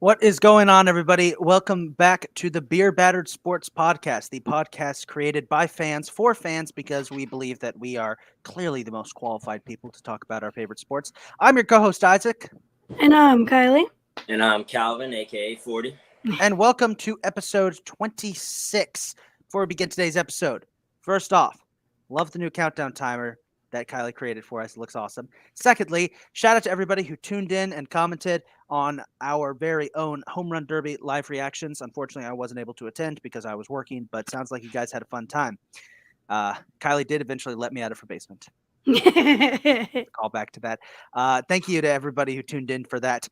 What is going on, everybody? Welcome back to the Beer Battered Sports Podcast, the podcast created by fans for fans because we believe that we are clearly the most qualified people to talk about our favorite sports. I'm your co-host, Isaac. And I'm Kylee. And I'm Calvin, aka 40. And welcome to episode 26. Before we begin today's episode, first off, love the new countdown timer that Kylee created for us. It looks awesome. Secondly, shout out to everybody who tuned in and commented on our very own Home Run Derby live reactions. Unfortunately, I wasn't able to attend because I was working, but sounds like you guys had a fun time. Kylee did eventually let me out of her basement. Call back to that. Thank you to everybody who tuned in for that.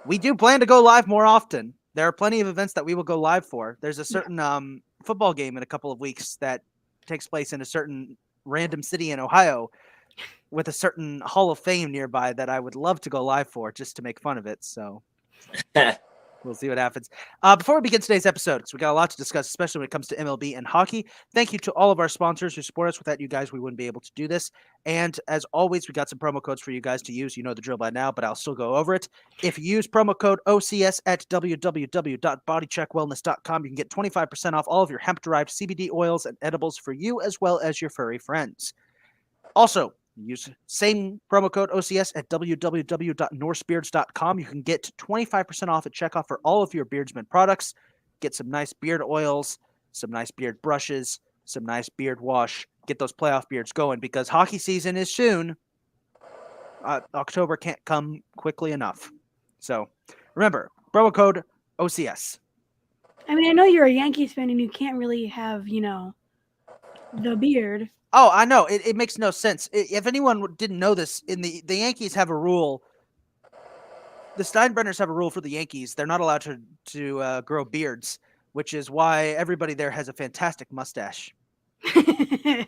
We do plan to go live more often. There are plenty of events that we will go live for. There's a certain football game in a couple of weeks that takes place in a certain random city in Ohio with a certain Hall of Fame nearby that I would love to go live for just to make fun of it. So we'll see what happens. Before we begin today's episode, because we got a lot to discuss, especially when it comes to MLB and hockey, thank you to all of our sponsors who support us. Without you guys, we wouldn't be able to do this. And as always, we got some promo codes for you guys to use. You know the drill by now, but I'll still go over it. If you use promo code OCS at www.bodycheckwellness.com, you can get 25% off all of your hemp-derived CBD oils and edibles for you as well as your furry friends. Also, use same promo code OCS at www.norsebeards.com. You can get 25% off at checkout for all of your Beardsman products. Get some nice beard oils, some nice beard brushes, some nice beard wash. Get those playoff beards going because hockey season is soon. October can't come quickly enough. So remember, promo code OCS. I mean, I know you're a Yankees fan and you can't really have, the beard. Oh, I know. It makes no sense. If anyone didn't know this, in the Yankees have a rule. The Steinbrenners have a rule for the Yankees. They're not allowed to grow beards, which is why everybody there has a fantastic mustache.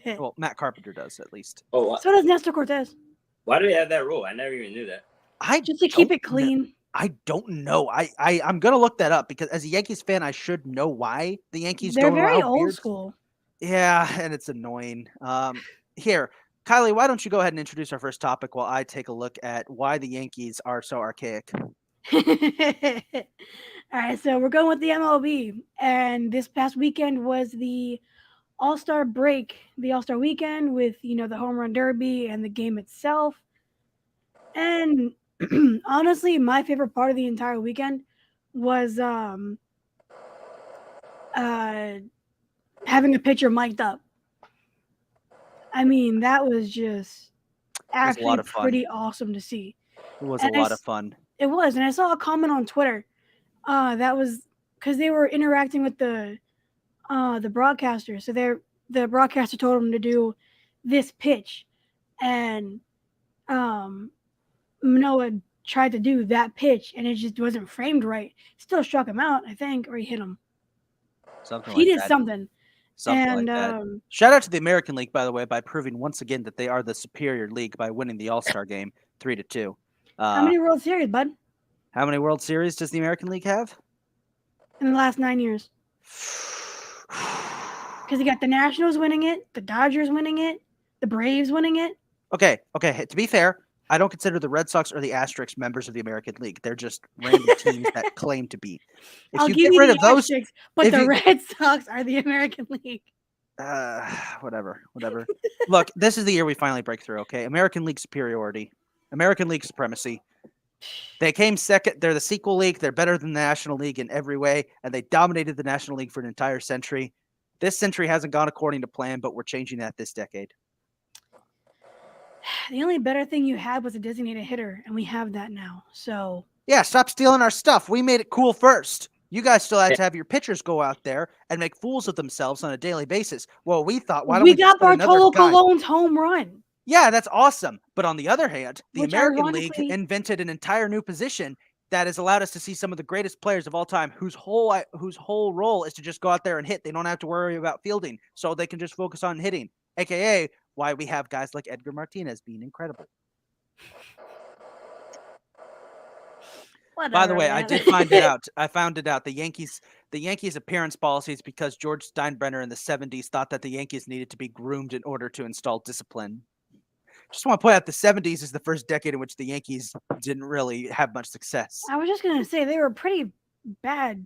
Well, Matt Carpenter does, at least. Oh, So does Nestor Cortez. why do they have that rule? I never even knew that. Just to keep it clean. I don't know. I'm gonna look that up because as a Yankees fan, I should know why the Yankees They're don't very allow old beards. school. Yeah, and it's annoying. Here, Kylee, why don't you go ahead and introduce our first topic while I take a look at why the Yankees are so archaic? All right, so we're going with the MLB. And this past weekend was the AllStar break, the AllStar weekend with, the Home Run Derby and the game itself. And honestly, my favorite part of the entire weekend was having a pitcher mic'd up. I mean, that was just actually lot of fun. pretty awesome to see. It was And a lot of fun. It was, and I saw a comment on Twitter. That was because they were interacting with the broadcaster. So the broadcaster told them to do this pitch, and Manoa tried to do that pitch, and it just wasn't framed right. Still struck him out, I think, or he hit him. He did something. Something like that. Shout out to the American League, by the way, by proving once again that they are the superior league by winning the All-Star game 3-2. How many World Series, bud? How many World Series does the American League have? In the last 9 years. Because you got the Nationals winning it, the Dodgers winning it, the Braves winning it. Okay. To be fair, I don't consider the Red Sox or the Asterisks members of the American League. They're just random teams that claim to be. If I'll you give get you rid the of those, Asterisks, but the Red Sox are the American League. Whatever. Look, this is the year we finally break through, okay? American League superiority. American League supremacy. They came second. They're the sequel league. They're better than the National League in every way, and they dominated the National League for an entire century. This century hasn't gone according to plan, but we're changing that this decade. The only better thing you had was a designated hitter, and we have that now. So yeah, stop stealing our stuff. We made it cool first. You guys still had to have your pitchers go out there and make fools of themselves on a daily basis. Well, we thought, why don't we got Bartolo Colon's home run? Yeah, that's awesome. But on the other hand, the American League invented an entire new position that has allowed us to see some of the greatest players of all time whose whole role is to just go out there and hit. They don't have to worry about fielding, so they can just focus on hitting, aka why we have guys like Edgar Martinez being incredible. Whatever, by the way, man. I did find it out. I found it out. The Yankees appearance policies, because George Steinbrenner in the 70s thought that the Yankees needed to be groomed in order to install discipline. Just want to point out the 70s is the first decade in which the Yankees didn't really have much success. I was just gonna say they were pretty bad.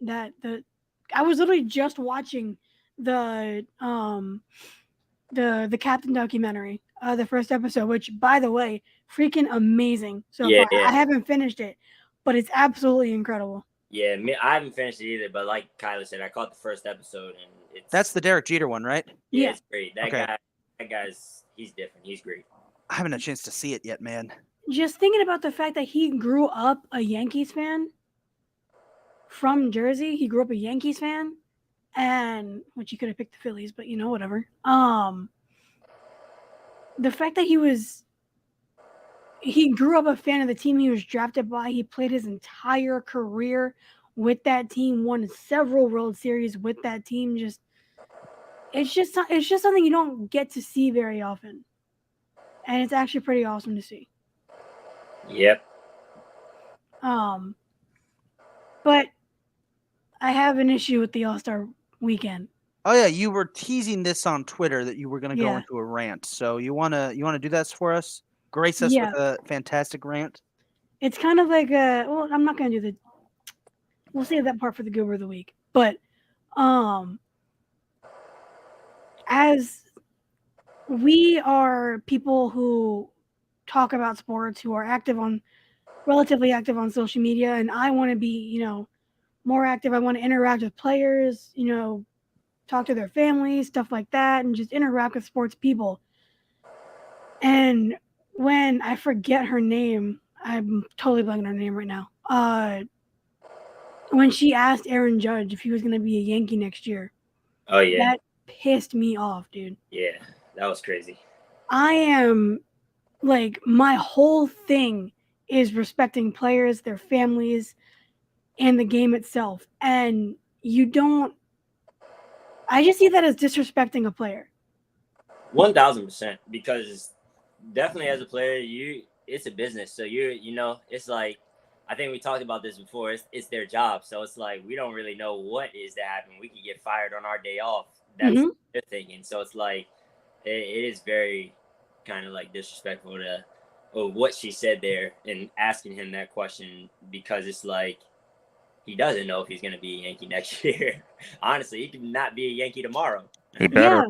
I was literally just watching the Captain documentary, the first episode, which by the way, freaking amazing so Yeah, far. yeah. I haven't finished it, but it's absolutely incredible. Yeah, I haven't finished it either, but like Kylie said, I caught the first episode, and it's That's the Derek Jeter one, right? yeah, Yeah. it's great. Okay. That guy's he's different. He's great. I haven't had a chance to see it yet, man. Just thinking about the fact that he grew up a Yankees fan from Jersey. He grew up a Yankees fan, and which he could have picked the Phillies, but whatever. The fact that he grew up a fan of the team he was drafted by. He played his entire career with that team, won several World Series with that team. It's just something you don't get to see very often, and it's actually pretty awesome to see. Yep. But I have an issue with the All-Star weekend. Oh yeah, you were teasing this on Twitter that you were going to go Yeah. into a rant. So you wanna do that for us? Grace us Yeah. with a fantastic rant. It's kind of like I'm not gonna do the. We'll save that part for the Goober of the Week. But as we are people who talk about sports, who are relatively active on social media, and I want to be, more active. I want to interact with players, talk to their families, stuff like that, and just interact with sports people. And when I forget her name, I'm totally blanking on her name right now. When she asked Aaron Judge if he was going to be a Yankee next year, Oh yeah. that pissed me off, dude. Yeah, that was crazy. I am like, my whole thing is respecting players, their families, and the game itself. And I just see that as disrespecting a player. 1000%, because definitely as a player, it's a business. So it's like, I think we talked about this before. It's their job. So it's like, we don't really know what is to happen. We could get fired on our day off. That's Mhm. their thinking. So it's like, it is very kind of like disrespectful of what she said there and asking him that question, because it's like, he doesn't know if he's going to be a Yankee next year. Honestly, he could not be a Yankee tomorrow. He better.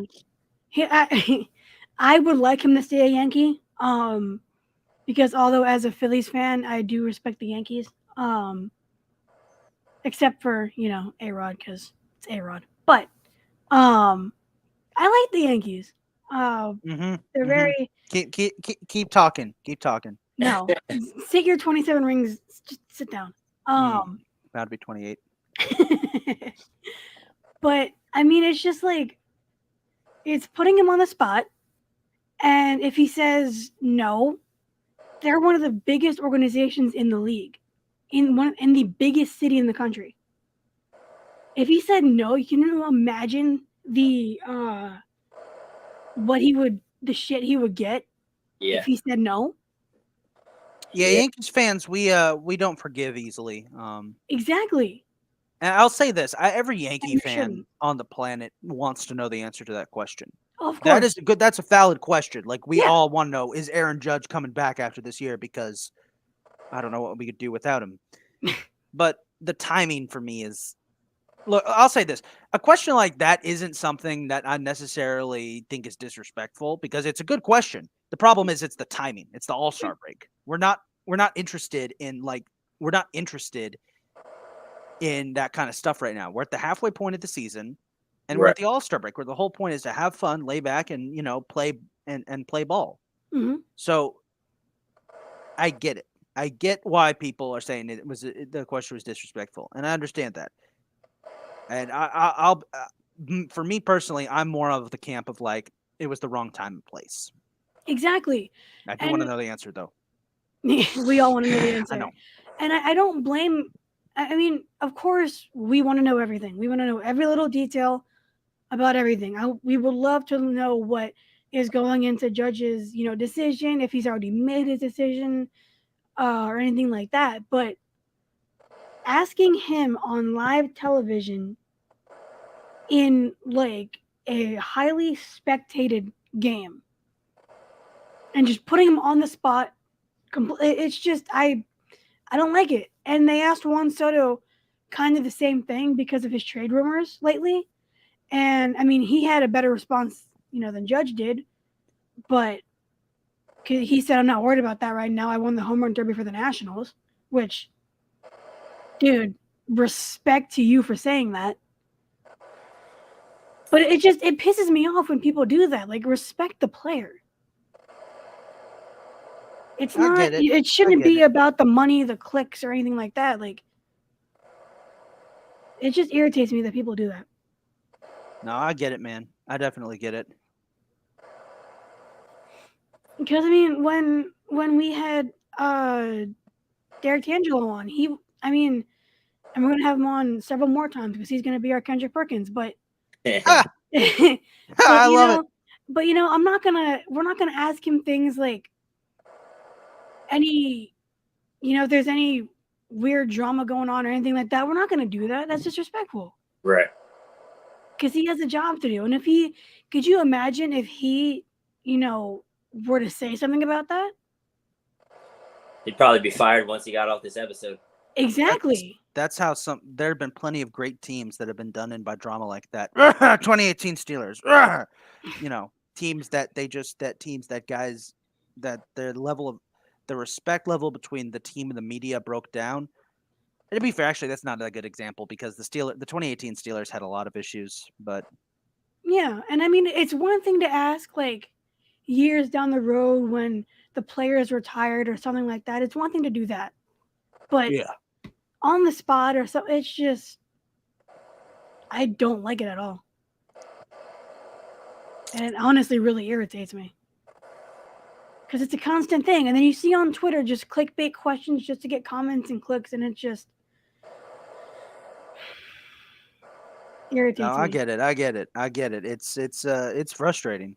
Yeah. I would like him to stay a Yankee. Because although as a Phillies fan, I do respect the Yankees. Except for, A-Rod, because it's A-Rod. But I like the Yankees. They're very Keep talking. Keep talking. no. Sit your 27 rings. Just sit down. About to be 28. But I mean, it's just like, it's putting him on the spot. And if he says no, they're one of the biggest organizations in the league, in the biggest city in the country. If he said no, can you imagine the shit he would get if he said no? Yeah, Yankees fans, we don't forgive easily. Exactly. And I'll say this: every Yankee you fan shouldn't. on the planet wants to know the answer to that question. Of course. That is good. That's a valid question. Like, we Yeah. all want to know: is Aaron Judge coming back after this year? Because I don't know what we could do without him. But the timing for me is. Look, I'll say this: a question like that isn't something that I necessarily think is disrespectful, because it's a good question. The problem is it's the timing. It's the All-Star break. We're not interested in that kind of stuff right now. We're at the halfway point of the season, and we're at the All-Star break, where the whole point is to have fun, lay back, and play and play ball. Mm-hmm. So I get it. I get why people are saying the question was disrespectful, and I understand that. And I'll for me personally, I'm more of the camp of like, it was the wrong time and place. Exactly. I do want to know the answer, though. We all want to know the answer. I know. And I don't blame. I mean, of course, we want to know everything. We want to know every little detail about everything. We would love to know what is going into Judge's, decision, if he's already made his decision, or anything like that. But asking him on live television in like a highly spectated game and just putting him on the spot. It's just I don't like it. And they asked Juan Soto kind of the same thing because of his trade rumors lately. And I mean, he had a better response, than Judge did. But he said, "I'm not worried about that right now. I won the home run derby for the Nationals," which, dude, respect to you for saying that. But it pisses me off when people do that. Like, respect the player. It's I not. get it. It shouldn't get be it. about the money, the clicks, or anything like that. Like, it just irritates me that people do that. No, I get it, man. I definitely get it. Because I mean, when we had Derek Tangelo on, and we're gonna have him on several more times because he's gonna be our Kendrick Perkins. But Ah, I love it. But we're not gonna ask him things like if there's any weird drama going on or anything like that. We're not gonna do that. That's disrespectful. Right. Because he has a job to do. And could you imagine if he, were to say something about that? He'd probably be fired once he got off this episode. Exactly. That's how there have been plenty of great teams that have been done in by drama like that. 2018 Steelers. Teams that guys that their level of the respect level between the team and the media broke down. And to be fair, actually, that's not a good example because the 2018 Steelers had a lot of issues, but yeah, and I mean, it's one thing to ask like years down the road when the player is retired or something like that. It's one thing to do that, but on the spot or something, it's just I don't like it at all, and it honestly really irritates me because it's a constant thing. And then you see on Twitter just clickbait questions just to get comments and clicks, and it just irritates me. I get it. It's frustrating.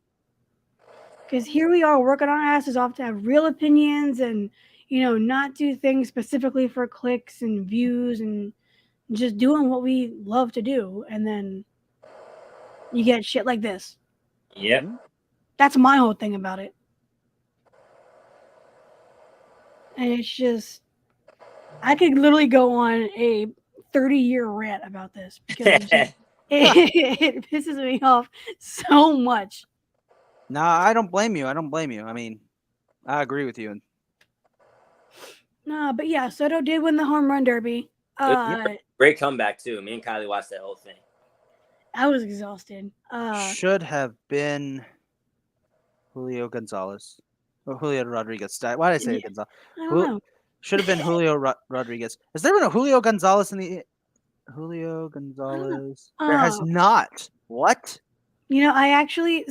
Because here we are working our asses off to have real opinions and, not do things specifically for clicks and views and just doing what we love to do. And then you get shit like this. Yep. That's my whole thing about it. And it's just, I could literally go on a 30-year rant about this because it pisses me off so much. No, I don't blame you. I mean, I agree with you. No, but yeah, Soto did win the home run derby. Great comeback too. Me and Kylee watched that whole thing. I was exhausted. Should have been Julio Gonzalez or Julio Rodriguez. Why did I say Gonzalez? I don't know. Should have been Julio Rodriguez. Has there been a Julio Gonzalez in the Julio Gonzalez? There has not. What? I actually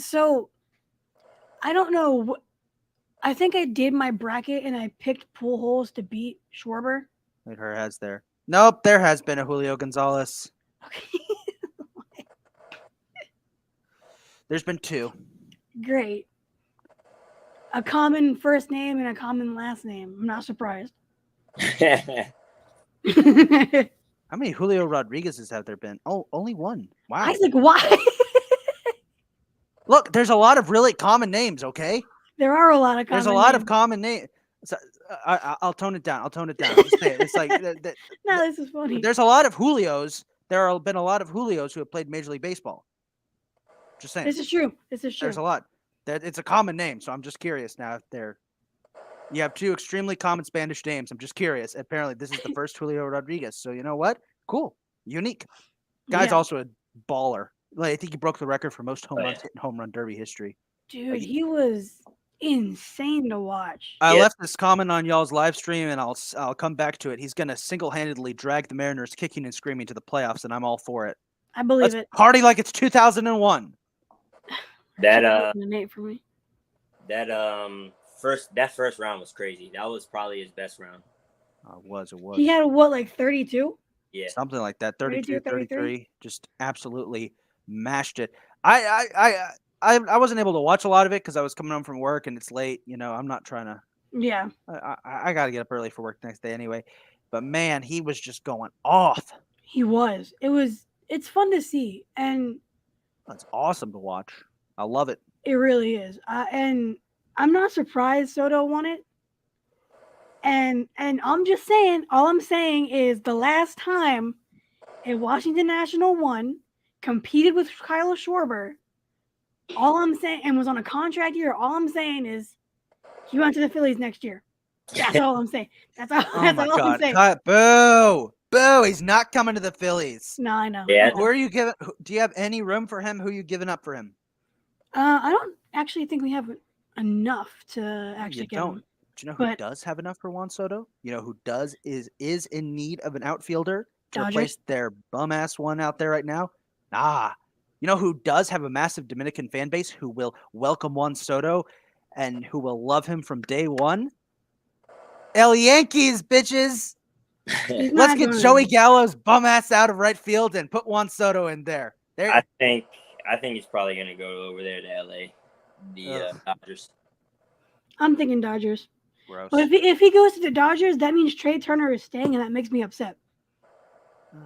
I don't know. I think I did my bracket and I picked Pujols to beat Schwarber. Wait, has there? Nope, there has been a Julio Gonzalez. Okay. There's been two. Great. A common first name and a common last name. I'm not surprised. How many Julio Rodriguez's have there been? Oh, only one. Wow. Isaac, why? Look, there's a lot of really common names, okay? There are a lot of common There's a lot names. of common names. So, I'll tone it down. Just say it. It's like no, this is funny. There's a lot of Julios. There have been a lot of Julios who have played Major League Baseball. Just saying. This is true. There's a lot. It's a common name, so I'm just curious now if you have two extremely common Spanish names. I'm just curious. Apparently, this is the first Julio Rodriguez. So you know what? Cool. Unique. Guy's also a baller. Like, I think he broke the record for most home runs hit in home run derby history. Dude, he was insane to watch. I left this comment on y'all's live stream, and I'll come back to it. He's gonna single-handedly drag the Mariners kicking and screaming to the playoffs, and I'm all for it. I believe it. Party like it's 2001. That for me. That first round was crazy. That was probably his best round. It was. He had what, like 32? Yeah, something like that. 32, 33. Just absolutely mashed it. I wasn't able to watch a lot of it because I was coming home from work and it's late. I'm not trying to. Yeah. I got to get up early for work the next day anyway. But man, he was just going off. He was. It's fun to see, and it's awesome to watch. I love it. It really is. And I'm not surprised Soto won it. And I'm just saying, all I'm saying is the last time a Washington National won, competed with Kyle Schwarber, all I'm saying, and was on a contract year, all I'm saying is he went to the Phillies next year. That's all I'm saying. That's all, Oh that's my all I'm God! saying. Boo! Boo! He's not coming to the Phillies. No, I know. Yeah. Who are you giving? Do you have any room for him? Who are you giving up for him? I don't actually think we have enough to You actually get don't. him. Do you know who But does have enough for Juan Soto? You know who does is in need of an outfielder to Dodgers? replace their bum ass one out there right now? You know who does have a massive Dominican fan base who will welcome Juan Soto and who will love him from day one? El Yankees, bitches. he's Let's not get going Joey to. Gallo's bum ass out of right field and put Juan Soto in there. I think he's probably gonna go over there to LA, the Dodgers. I'm thinking Dodgers. Gross. But if he goes to the Dodgers, that means Trey Turner is staying, and that makes me upset. Oh,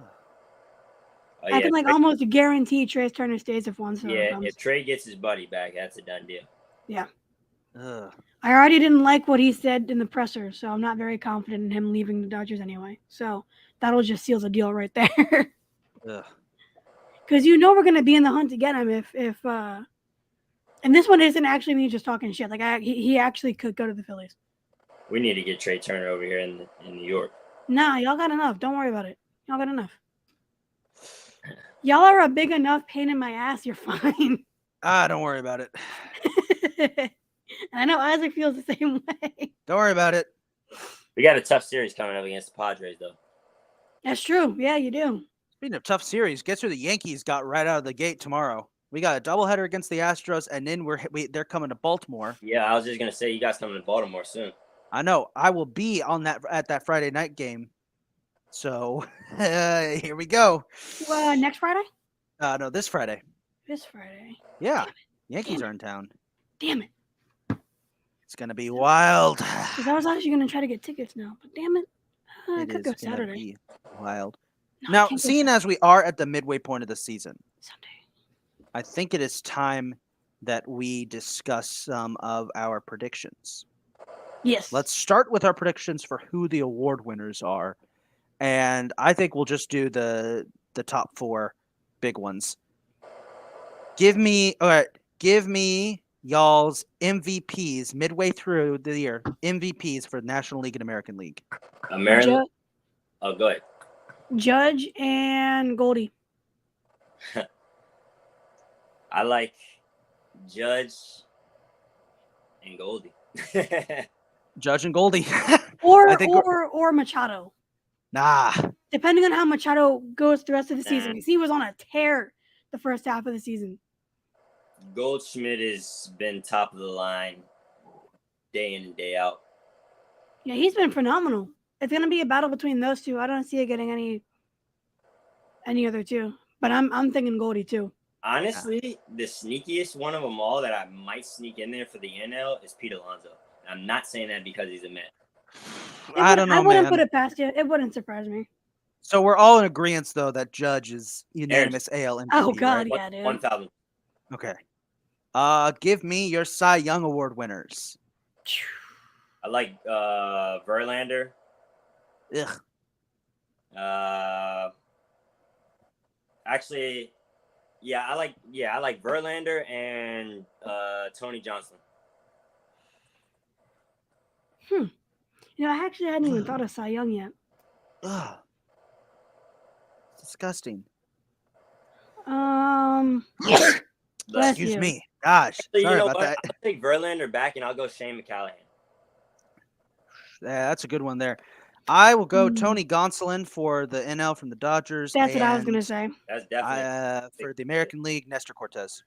I yeah, can Trey- almost guarantee Trey Turner stays if Juan Soto yeah. comes. If Trey gets his buddy back, that's a done deal. Yeah. Ugh. I already didn't like what he said in the presser, so I'm not very confident in him leaving the Dodgers anyway. So that'll just seal the deal right there. Ugh. Because we're going to be in the hunt to get him if and this one isn't actually me just talking shit. Like he actually could go to the Phillies. We need to get Trey Turner over here in New York. Nah, y'all got enough. Don't worry about it. Y'all got enough. Y'all are a big enough pain in my ass. You're fine. Don't worry about it. And I know Isaac feels the same way. Don't worry about it. We got a tough series coming up against the Padres, though. That's true. Yeah, you do. Speaking of tough series, guess who the Yankees got right out of the gate tomorrow? We got a doubleheader against the Astros, and then they're coming to Baltimore. Yeah, I was just gonna say you guys coming to Baltimore soon. I know. I will be at that Friday night game. So here we go. Next Friday? No, this Friday. This Friday. Yeah, Yankees are in town. Damn it. It's gonna be wild. Because I was actually going to try to get tickets now, but damn it. I It could is go gonna Saturday. be wild. No, I Now, can't go seeing Saturday. as we are at the midway point of the season, Sunday. I think it is time that we discuss some of our predictions. Yes. Let's start with our predictions for who the award winners are. And I think we'll just do the top 4 big ones. Give me y'all's MVPs midway through the year. MVPs for National League and American League. American. Oh, go ahead. Judge and Goldie. I like Judge and Goldie. Judge and Goldie. Or Machado. Nah. Depending on how Machado goes the rest of the season. Because he was on a tear the first half of the season. Goldschmidt has been top of the line day in and day out. Yeah, he's been phenomenal. It's going to be a battle between those two. I don't see it getting any other two. But I'm thinking Goldie too. Honestly, the sneakiest one of them all that I might sneak in there for the NL is Pete Alonso. I'm not saying that because he's a Met. I don't know, I wouldn't man. put it past you. It wouldn't surprise me. So we're all in agreement, though, that Judge is unanimous AL MVP. Oh, God, right? yeah, dude. 1,000. Okay. Give me your Cy Young Award winners. I like Verlander. Ugh. Actually, I like Verlander and Tony Johnson. I actually hadn't even thought of Cy Young yet. Ugh. Disgusting. Bless Excuse you. me. Gosh. So Sorry about that. I'll take Verlander back and I'll go Shane McCallahan. Yeah, that's a good one there. I will go Tony Gonsolin for the NL from the Dodgers. That's what I was gonna say. That's definitely for the American League, Nestor Cortez.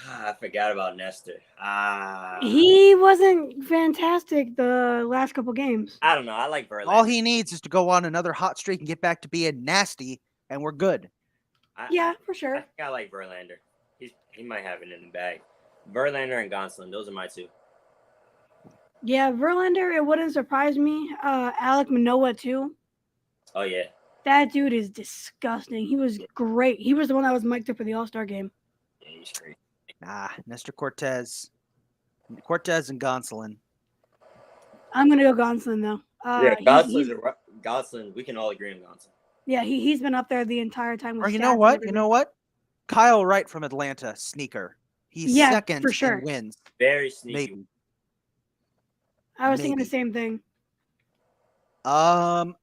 I forgot about Nestor. He wasn't fantastic the last couple games. I don't know. I like Verlander. All he needs is to go on another hot streak and get back to being nasty, and we're good. Yeah, for sure. I think I like Verlander. He might have it in the bag. Verlander and Gonsolin, those are my two. Yeah, Verlander, it wouldn't surprise me. Alek Manoah too. Oh yeah. That dude is disgusting. He was great. He was the one that was mic'd up for the AllStar game. Yeah, he's great. Nah, Nestor Cortez. Cortez and Gonsolin. I'm gonna go Gonsolin though. Yeah, Gosselin. We can all agree on Gosselin. Yeah, he's been up there the entire time. With Or you stats know and what? You everything. know what? Kyle Wright from Atlanta, sneaker. He's Yeah, second for sure. in wins. Very sneaky. Maybe. I was thinking the Maybe. same thing.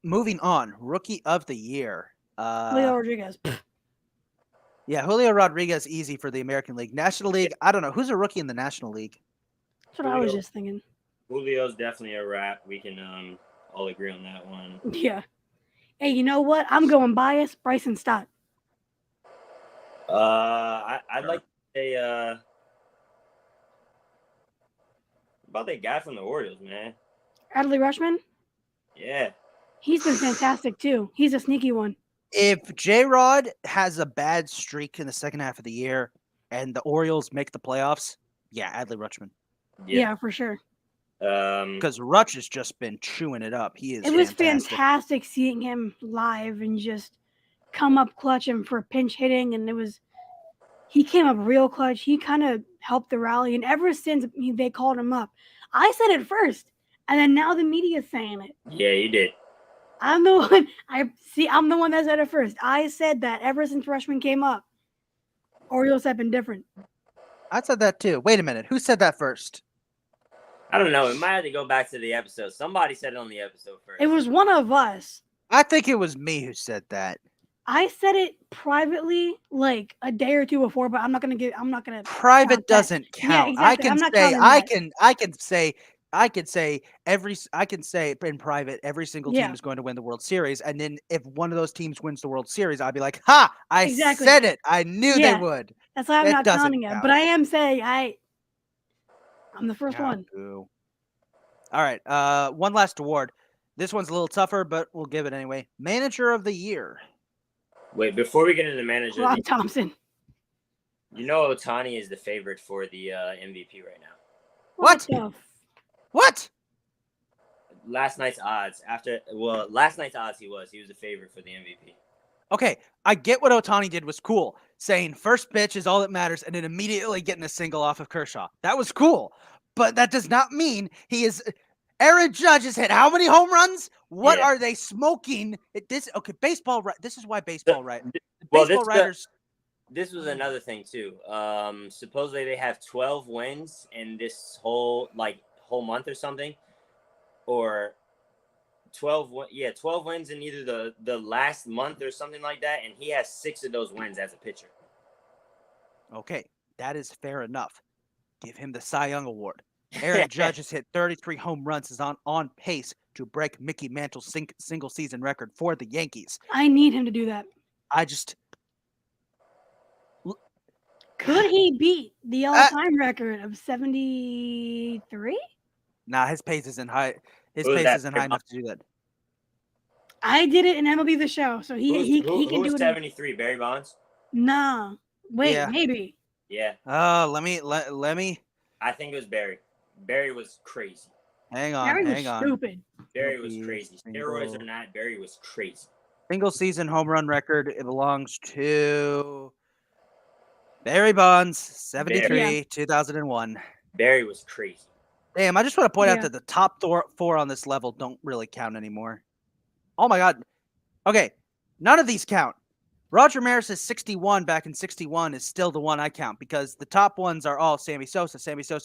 Moving on. Rookie of the year. Julio Rodriguez. Yeah, Julio Rodriguez, easy for the American League. National League, I don't know. Who's a rookie in the National League? That's what I was just thinking. Julio's definitely a wrap. We can all agree on that one. Yeah. Hey, you know what? I'm going bias. Bryson Stott. I'd like to say about that guy from the Orioles, man. Adley Rushman. Yeah. He's been fantastic too. He's a sneaky one. If J-Rod has a bad streak in the second half of the year and the Orioles make the playoffs, yeah, Adley Rutschman. Yeah, for sure. Because Rutsch has just been chewing it up. He is. It was fantastic seeing him live and just come up clutch and for pinch hitting, and he came up real clutch. He kind of helped the rally, and ever since they called him up, I said it first, and then now the media's saying it. Yeah, you did. I'm the one. I'm the one that said it first. I said that ever since Rushman came up, Orioles have been different. I said that too. Wait a minute. Who said that first? I don't know. It might have to go back to the episode. Somebody said it on the episode first. It was one of us. I think it was me who said that. I said it privately like a day or two before, but I'm not gonna. Private doesn't count. Yeah, exactly. I can say in private every single team is going to win the World Series, and then if one of those teams wins the World Series, I'll be like, "Ha! I said it. I knew they would." That's why I'm not counting it. But I am saying I'm the first one. All right. One last award. This one's a little tougher, but we'll give it anyway. Manager of the year. Wait, before we get into the manager, Rob Thompson. You know Ohtani is the favorite for the MVP right now. What? Last night's odds he was the favorite for the MVP. Okay, I get what Ohtani did was cool, saying first pitch is all that matters, and then immediately getting a single off of Kershaw. That was cool, but that does not mean he is. Aaron Judge has hit how many home runs? What are they smoking? Baseball. This is why baseball writers. This was another thing too. Supposedly they have 12 wins in this whole month or something, or 12 wins in either the last month or something like that, and he has 6 of those wins as a pitcher. Okay, that is fair enough. Give him the Cy Young Award. Aaron Judge has hit 33 home runs, is on pace to break Mickey Mantle's single season record for the Yankees. I need him to do that. Could he beat the all-time record of 73? Nah, his pace isn't high. His pace isn't high enough to do that. I did it in MLB The Show, so he can do it. 73? Barry Bonds? Nah, wait, maybe. Yeah. Let me. I think it was Barry. Barry was crazy. Hang on. Barry was stupid. Barry was crazy. Steroids or not, Barry was crazy. Single season home run record. It belongs to Barry Bonds, 73, 2001. Barry was crazy. Damn, I just want to point out that the top 4 on this level don't really count anymore. Oh my God. Okay, none of these count. Roger Maris's 61 back in 61 is still the one I count because the top ones are all Sammy Sosa,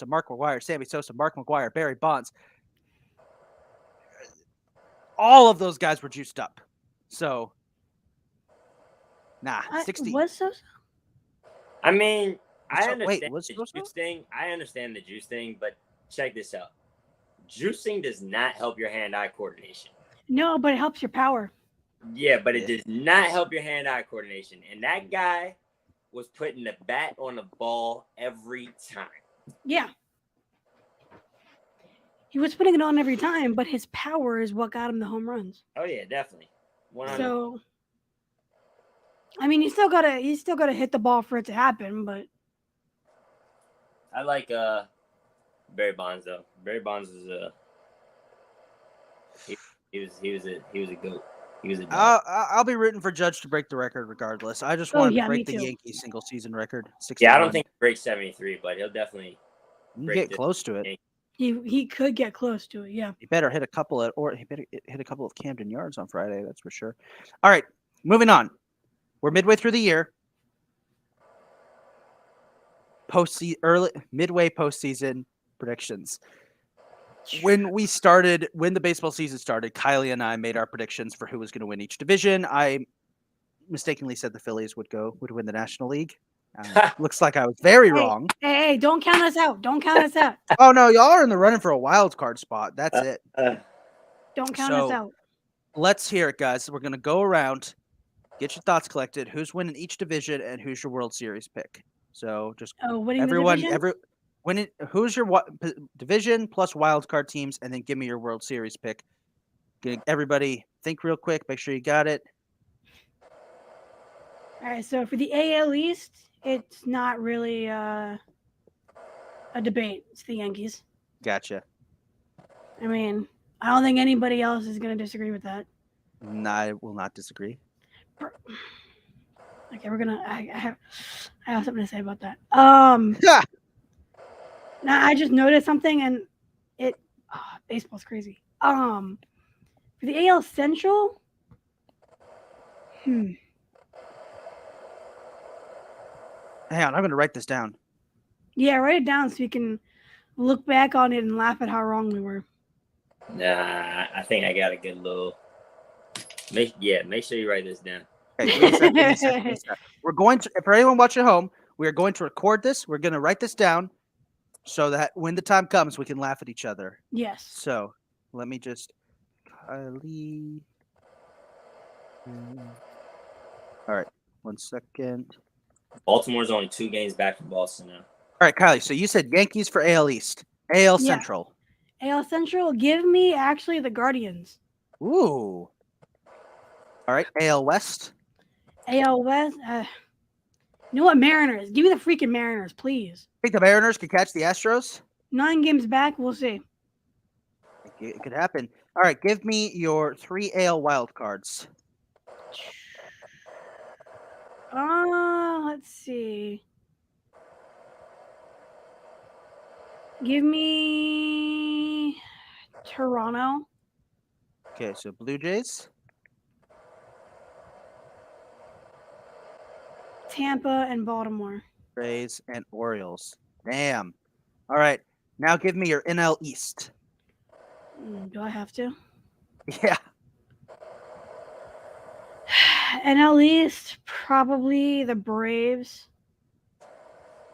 Mark McGwire, Barry Bonds. All of those guys were juiced up. So, 60. Was Sosa? I mean, I understand the juice thing, but check this out. Juicing does not help your hand-eye coordination. No, but it helps your power. Yeah, but it does not help your hand-eye coordination. And that guy was putting the bat on the ball every time. Yeah. He was putting it on every time, but his power is what got him the home runs. Oh yeah, definitely. 100%. So, I mean, you still gotta hit the ball for it to happen, but I like Barry Bonds though. Barry Bonds is he was a goat. I'll be rooting for Judge to break the record regardless. I just want to break the Yankees single season record. 61. Yeah, I don't think he'll break 73, but he'll definitely You can break get this close to it. game. He could get close to it. Yeah. He better hit a couple of, or he better hit a couple of Camden yards on Friday. That's for sure. All right, moving on. We're midway through the year. Midway postseason predictions. When the baseball season started, Kylie and I made our predictions for who was going to win each division. I mistakenly said the Phillies would win the National League. Looks like I was very wrong. Hey, don't count us out. Don't count us out. Oh no, y'all are in the running for a wild card spot. That's it. Don't count us out. Let's hear it, guys. We're gonna go around, get your thoughts collected. Who's winning each division and who's your World Series pick? So just Winning everyone, the division? who's your division plus wild card teams, and then give me your World Series pick. Everybody think real quick. Make sure you got it. All right. So for the AL East, it's not really a debate. It's the Yankees. Gotcha. I mean, I don't think anybody else is going to disagree with that. No, I will not disagree. Okay, we're gonna. I have something to say about that. Yeah. Now I just noticed something, and baseball's crazy. For the AL Central, Hang on, I'm gonna write this down. yeah, write it down so you can look back on it and laugh at how wrong we were. Nah, I think I got a good little. Make sure you write this down. Okay, give me a second. We're going to, for anyone watching at home, we are going to record this. We're going to write this down so that when the time comes, we can laugh at each other. Yes. So let me just, Kylee. All right, 1 second. Baltimore's only 2 games back from Boston now. All right, Kylie. So you said Yankees for AL East, AL Yeah. Central. AL Central, give me actually the Guardians. Ooh. All right, AL West. AL West, you know what, Mariners. Give me the freaking Mariners, please. Think the Mariners could catch the Astros? 9 games back, we'll see. It could happen. All right, give me your 3 AL wild cards. Let's see. Give me Toronto. Okay, so Blue Jays. Tampa and Baltimore. Rays and Orioles. Damn. All right. Now give me your NL East. Do I have to? Yeah. NL East, probably the Braves.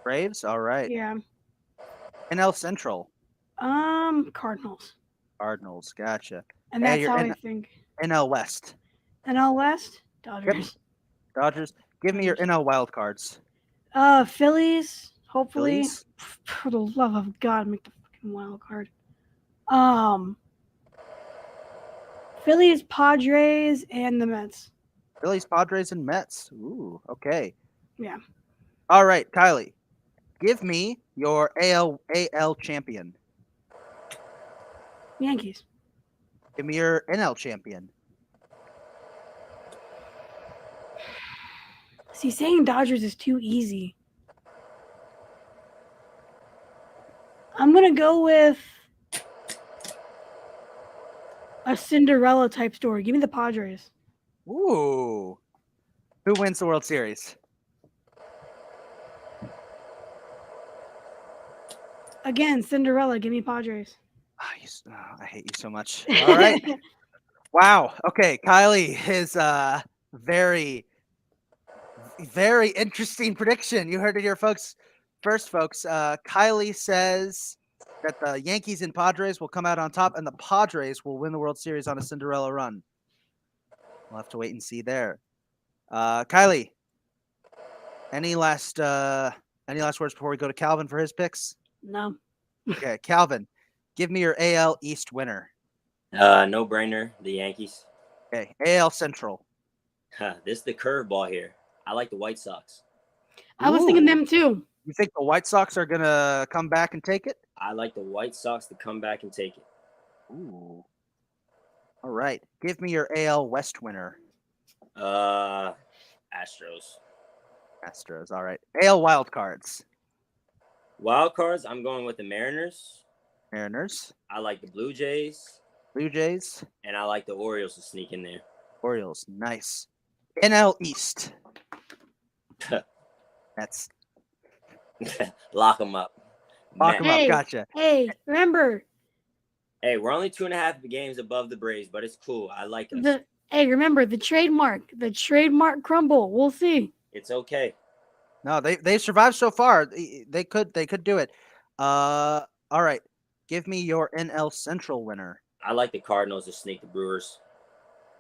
Braves. All right. Yeah. NL Central. Cardinals. Cardinals. Gotcha. And that's your how I think. NL West. NL West, Dodgers. Dodgers. Give me your NL wild cards. Phillies, hopefully. Phillies. For the love of God, make the fucking wild card. Phillies, Padres, and the Mets. Phillies, Padres, and Mets. Ooh. Okay. Yeah. All right, Kylie. Give me your AL champion. Yankees. Give me your NL champion. See, saying Dodgers is too easy. I'm going to go with a Cinderella type story. Give me the Padres. Ooh. Who wins the World Series? Again, Cinderella. Give me Padres. I hate you so much. All right. Wow. Okay. Kylie is very, very interesting prediction. You heard it here, folks. First, folks, Kylie says that the Yankees and Padres will come out on top and the Padres will win the World Series on a Cinderella run. We'll have to wait and see there. Kylie, any last words before we go to Calvin for his picks? No. Okay, Calvin, give me your AL East winner. No brainer, the Yankees. Okay, AL Central. This is the curveball here. I like the White Sox. I was thinking them too. You think the White Sox are going to come back and take it? I like the White Sox to come back and take it. Ooh. All right. Give me your AL West winner. Astros. Astros. All right. AL wild cards. Wild cards, I'm going with the Mariners. Mariners, I like the Blue Jays, Blue Jays, and I like the Orioles to sneak in there. Orioles. Nice. NL East. That's Lock them up. lock them Mets. up. Gotcha. Hey, remember Hey, we're only 2.5 games above the Braves, but it's cool. I like us. remember the trademark crumble. We'll see. It's okay. No, they survived so far. They could do it. All right. Give me your NL Central winner. I like the Cardinals to sneak the Brewers.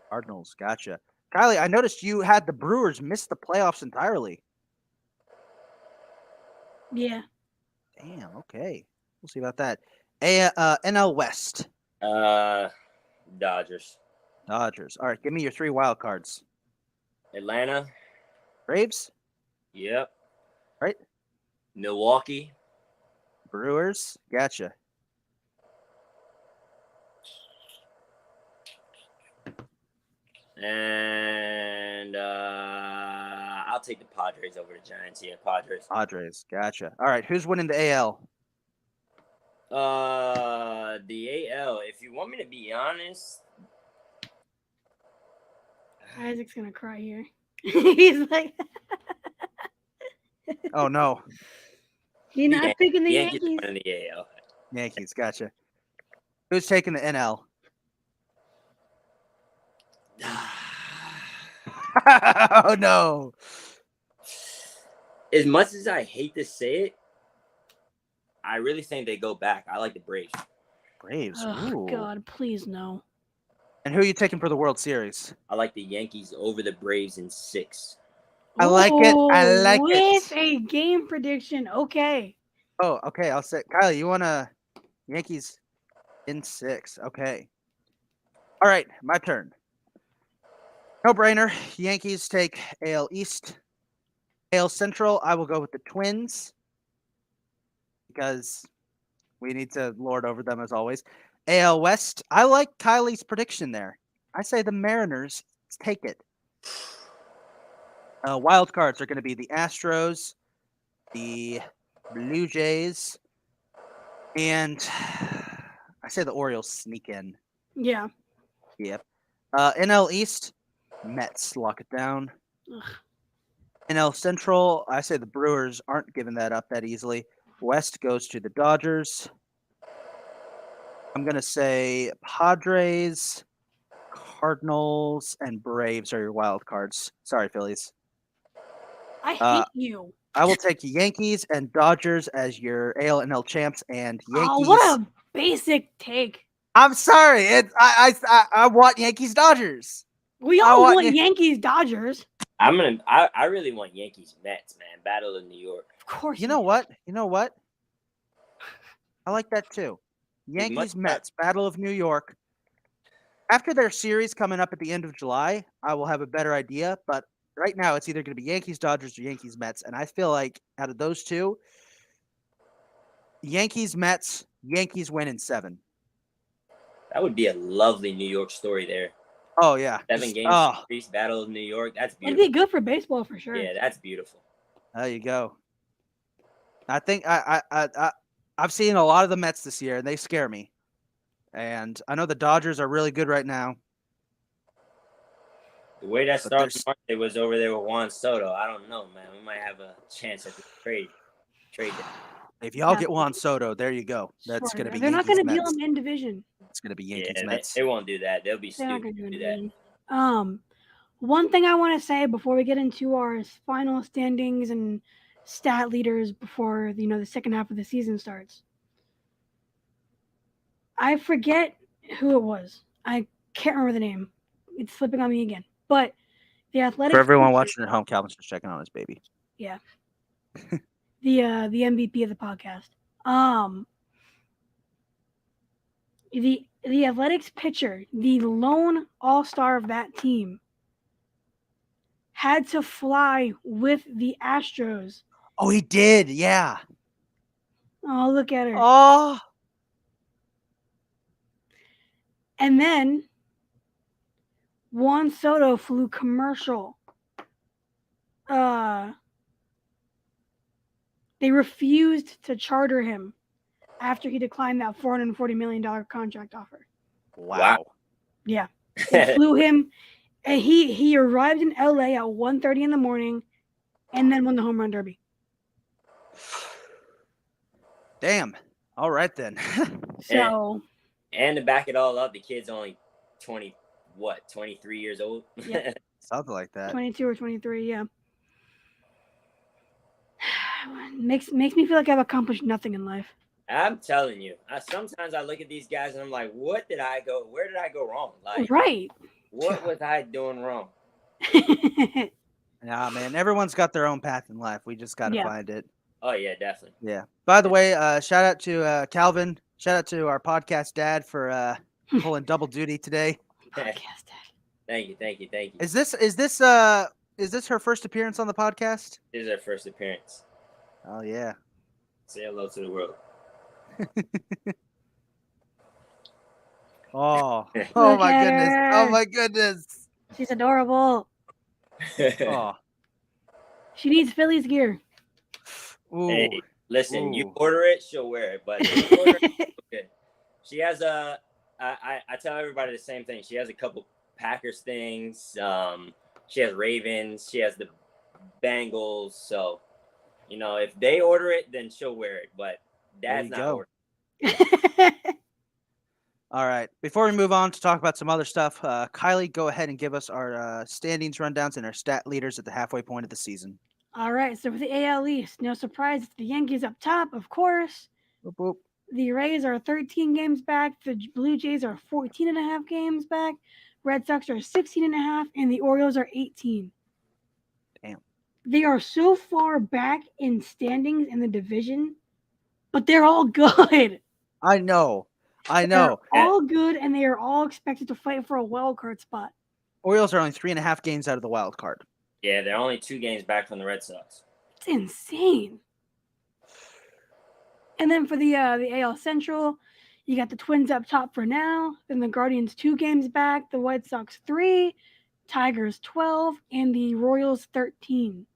Cardinals. Gotcha. Kylie, I noticed you had the Brewers miss the playoffs entirely. Yeah. Damn. Okay. We'll see about that. NL West. Dodgers. Dodgers. All right. Give me your 3 wild cards. Atlanta. Braves. Yep. Right. Milwaukee. Brewers. Gotcha. And I'll take the Padres over the Giants. Yeah, Padres. Padres. Gotcha. All right. Who's winning the AL? The AL. If you want me to be honest, Isaac's gonna cry here. He's like, Oh no. you're not picking the Yankees Yankees. winning the AL. Yankees. Gotcha. Who's taking the NL? Oh no. As much as I hate to say it, I really think they go back. I like the Braves. Braves. Oh Ooh. God, please no. And who are you taking for the World Series? I like the Yankees over the Braves in 6. I like it. I Ooh, like with it. a game prediction. Okay. Oh, okay. I'll say, Kylie, you want to Yankees in 6. Okay. All right. My turn. No brainer. Yankees take AL East. AL Central, I will go with the Twins because we need to lord over them as always. AL West, I like Kylie's prediction there. I say the Mariners take it. Wild cards are going to be the Astros, the Blue Jays, and I say the Orioles sneak in. Yeah. Yep. NL East, Mets lock it down. Ugh. NL Central, I say the Brewers aren't giving that up that easily. West goes to the Dodgers. I'm going to say Padres, Cardinals, and Braves are your wild cards. Sorry, Phillies. I hate you. I will take Yankees and Dodgers as your AL and NL champs and Yankees. Oh, what a basic take. I'm sorry. I want Yankees Dodgers. We all want Yankees Dodgers. I really want Yankees Mets, man. Battle of New York. Of course. You know what? I like that too. Yankees Mets, Battle of New York. After their series coming up at the end of July, I will have a better idea. But right now, it's either going to be Yankees Dodgers or Yankees Mets. And I feel like out of those two, Yankees Mets, Yankees win in 7. That would be a lovely New York story there. Oh, yeah. 7 games series, Battle of New York. That's beautiful. It'd be good for baseball for sure. Yeah, that's beautiful. There you go. I think I've seen a lot of the Mets this year, and they scare me. And I know the Dodgers are really good right now. The way that started it was over there with Juan Soto. I don't know, man. We might have a chance at the trade. If y'all get Juan Soto, there you go. That's going to be They're Yankees not going to Mets. deal him in division. It's going to be Yankees Yeah, Mets. They won't do that. They'll be They're not stupid going to to do that. One thing I want to say before we get into our final standings and stat leaders before the second half of the season starts. I forget who it was. I can't remember the name. It's slipping on me again. But the Athletics. For everyone watching at home, Calvin's just checking on his baby. Yeah. the MVP of the podcast. The Athletics pitcher, the lone all-star of that team, had to fly with the Astros. Oh, he did. Yeah. Oh, look at her. Oh. And then Juan Soto flew commercial They refused to charter him after he declined that $440 million contract offer. Wow. Yeah. They flew him, and he arrived in LA at 1:30 in the morning and then won the home run derby. Damn. All right then. So and to back it all up, the kid's only 23 years old. Yep. Something like that. 22 or 23, yeah. Makes me feel like I've accomplished nothing in life. I'm telling you, sometimes I look at these guys and I'm like, where did I go wrong? Like, Right. what was I doing wrong? Yeah, man. Everyone's got their own path in life. We just got to Yeah. find it. Oh yeah, definitely. Yeah. By the way, shout out to Calvin. Shout out to our podcast dad for pulling double duty today. Podcast dad. Thank you. Is this her first appearance on the podcast? This is our first appearance. Oh yeah. Say hello to the world. Oh Look my at goodness. her. Oh my goodness. She's adorable. Oh. She needs Phillies gear. Ooh. Hey, listen, you Ooh. order it, she'll wear it. But you order it, okay. She has I tell everybody the same thing. She has a couple Packers things. She has Ravens. She has the Bengals. So, if they order it, then she'll wear it. But Dad's There not you ordering. All right. Before we move on to talk about some other stuff, Kylie, go ahead and give us our standings rundowns and our stat leaders at the halfway point of the season. All right, so for the AL East, no surprise, it's the Yankees up top, of course. Boop, boop. The Rays are 13 games back. The Blue Jays are 14 and a half games back. Red Sox are 16 and a half, and the Orioles are 18. Damn. They are so far back in standings in the division, but they're all good. I know. They're all good, and they are all expected to fight for a wild card spot. Orioles are only 3.5 games out of the wild card. Yeah, they're only 2 games back from the Red Sox. It's insane. And then for the AL Central, you got the Twins up top for now. Then the Guardians 2 games back. The White Sox 3, Tigers 12, and the Royals 13.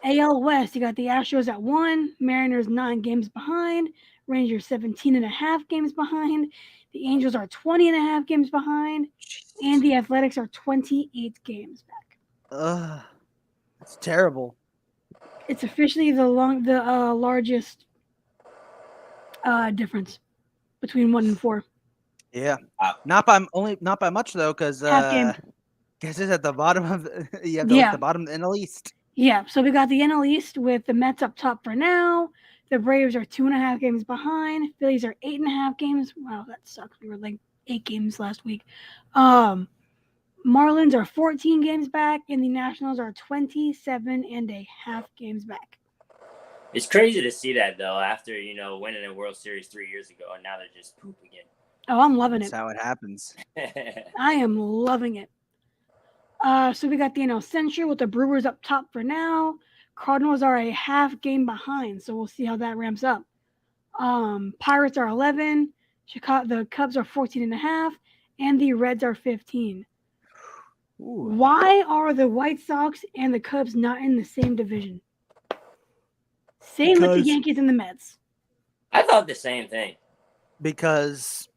AL West, you got the Astros at 1, Mariners 9 games behind, Rangers 17 and a half games behind, the Angels are 20 and a half games behind, and the Athletics are 28 games back. That's terrible. It's officially the largest difference between 1 and 4. Yeah. Not by much though, because Half game. guess it's at the bottom of Yeah. the bottom of the NL East. Yeah, so we got the NL East with the Mets up top for now. The Braves are 2.5 games behind. Phillies are 8.5 games. Wow, that sucks. We were like 8 games last week. Marlins are 14 games back, and the Nationals are 27.5 games back. It's crazy to see that though. After winning a World Series 3 years ago, and now they're just poop again. Oh, I'm loving That's it. how it happens. I am loving it. So we got the NL Central with the Brewers up top for now. Cardinals are a half game behind, so we'll see how that ramps up. Pirates are 11. The Cubs are 14.5, and the Reds are 15. Ooh. Why are the White Sox and the Cubs not in the same division? Same with the Yankees and the Mets. I thought the same thing. Because,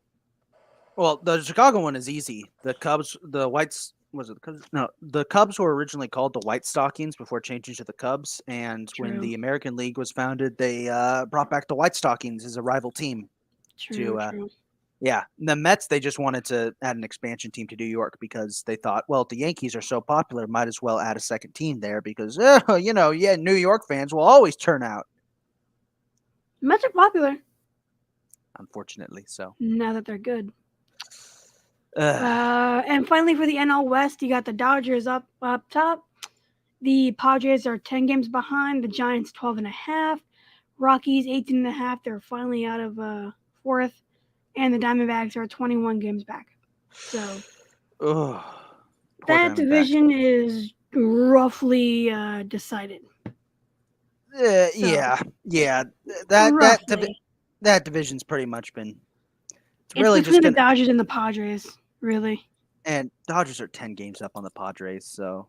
well, the Chicago one is easy. The Cubs, the Whites, was it the Cubs? No, the Cubs were originally called the White Stockings before changing to the Cubs. And when True. the American League was founded, they brought back the White Stockings as a rival team. True. Yeah, the Mets, they just wanted to add an expansion team to New York because they thought, well, if the Yankees are so popular, might as well add a second team there because, New York fans will always turn out. Mets are popular. Unfortunately, so. Now that they're good. And finally for the NL West, you got the Dodgers up top. The Padres are 10 games behind. The Giants 12.5. Rockies 18.5. They're finally out of fourth. And the Diamondbacks are 21 games back. So that division is roughly decided. Yeah. That division's pretty much been. It's really between the Dodgers and the Padres, really. And Dodgers are 10 games up on the Padres, so.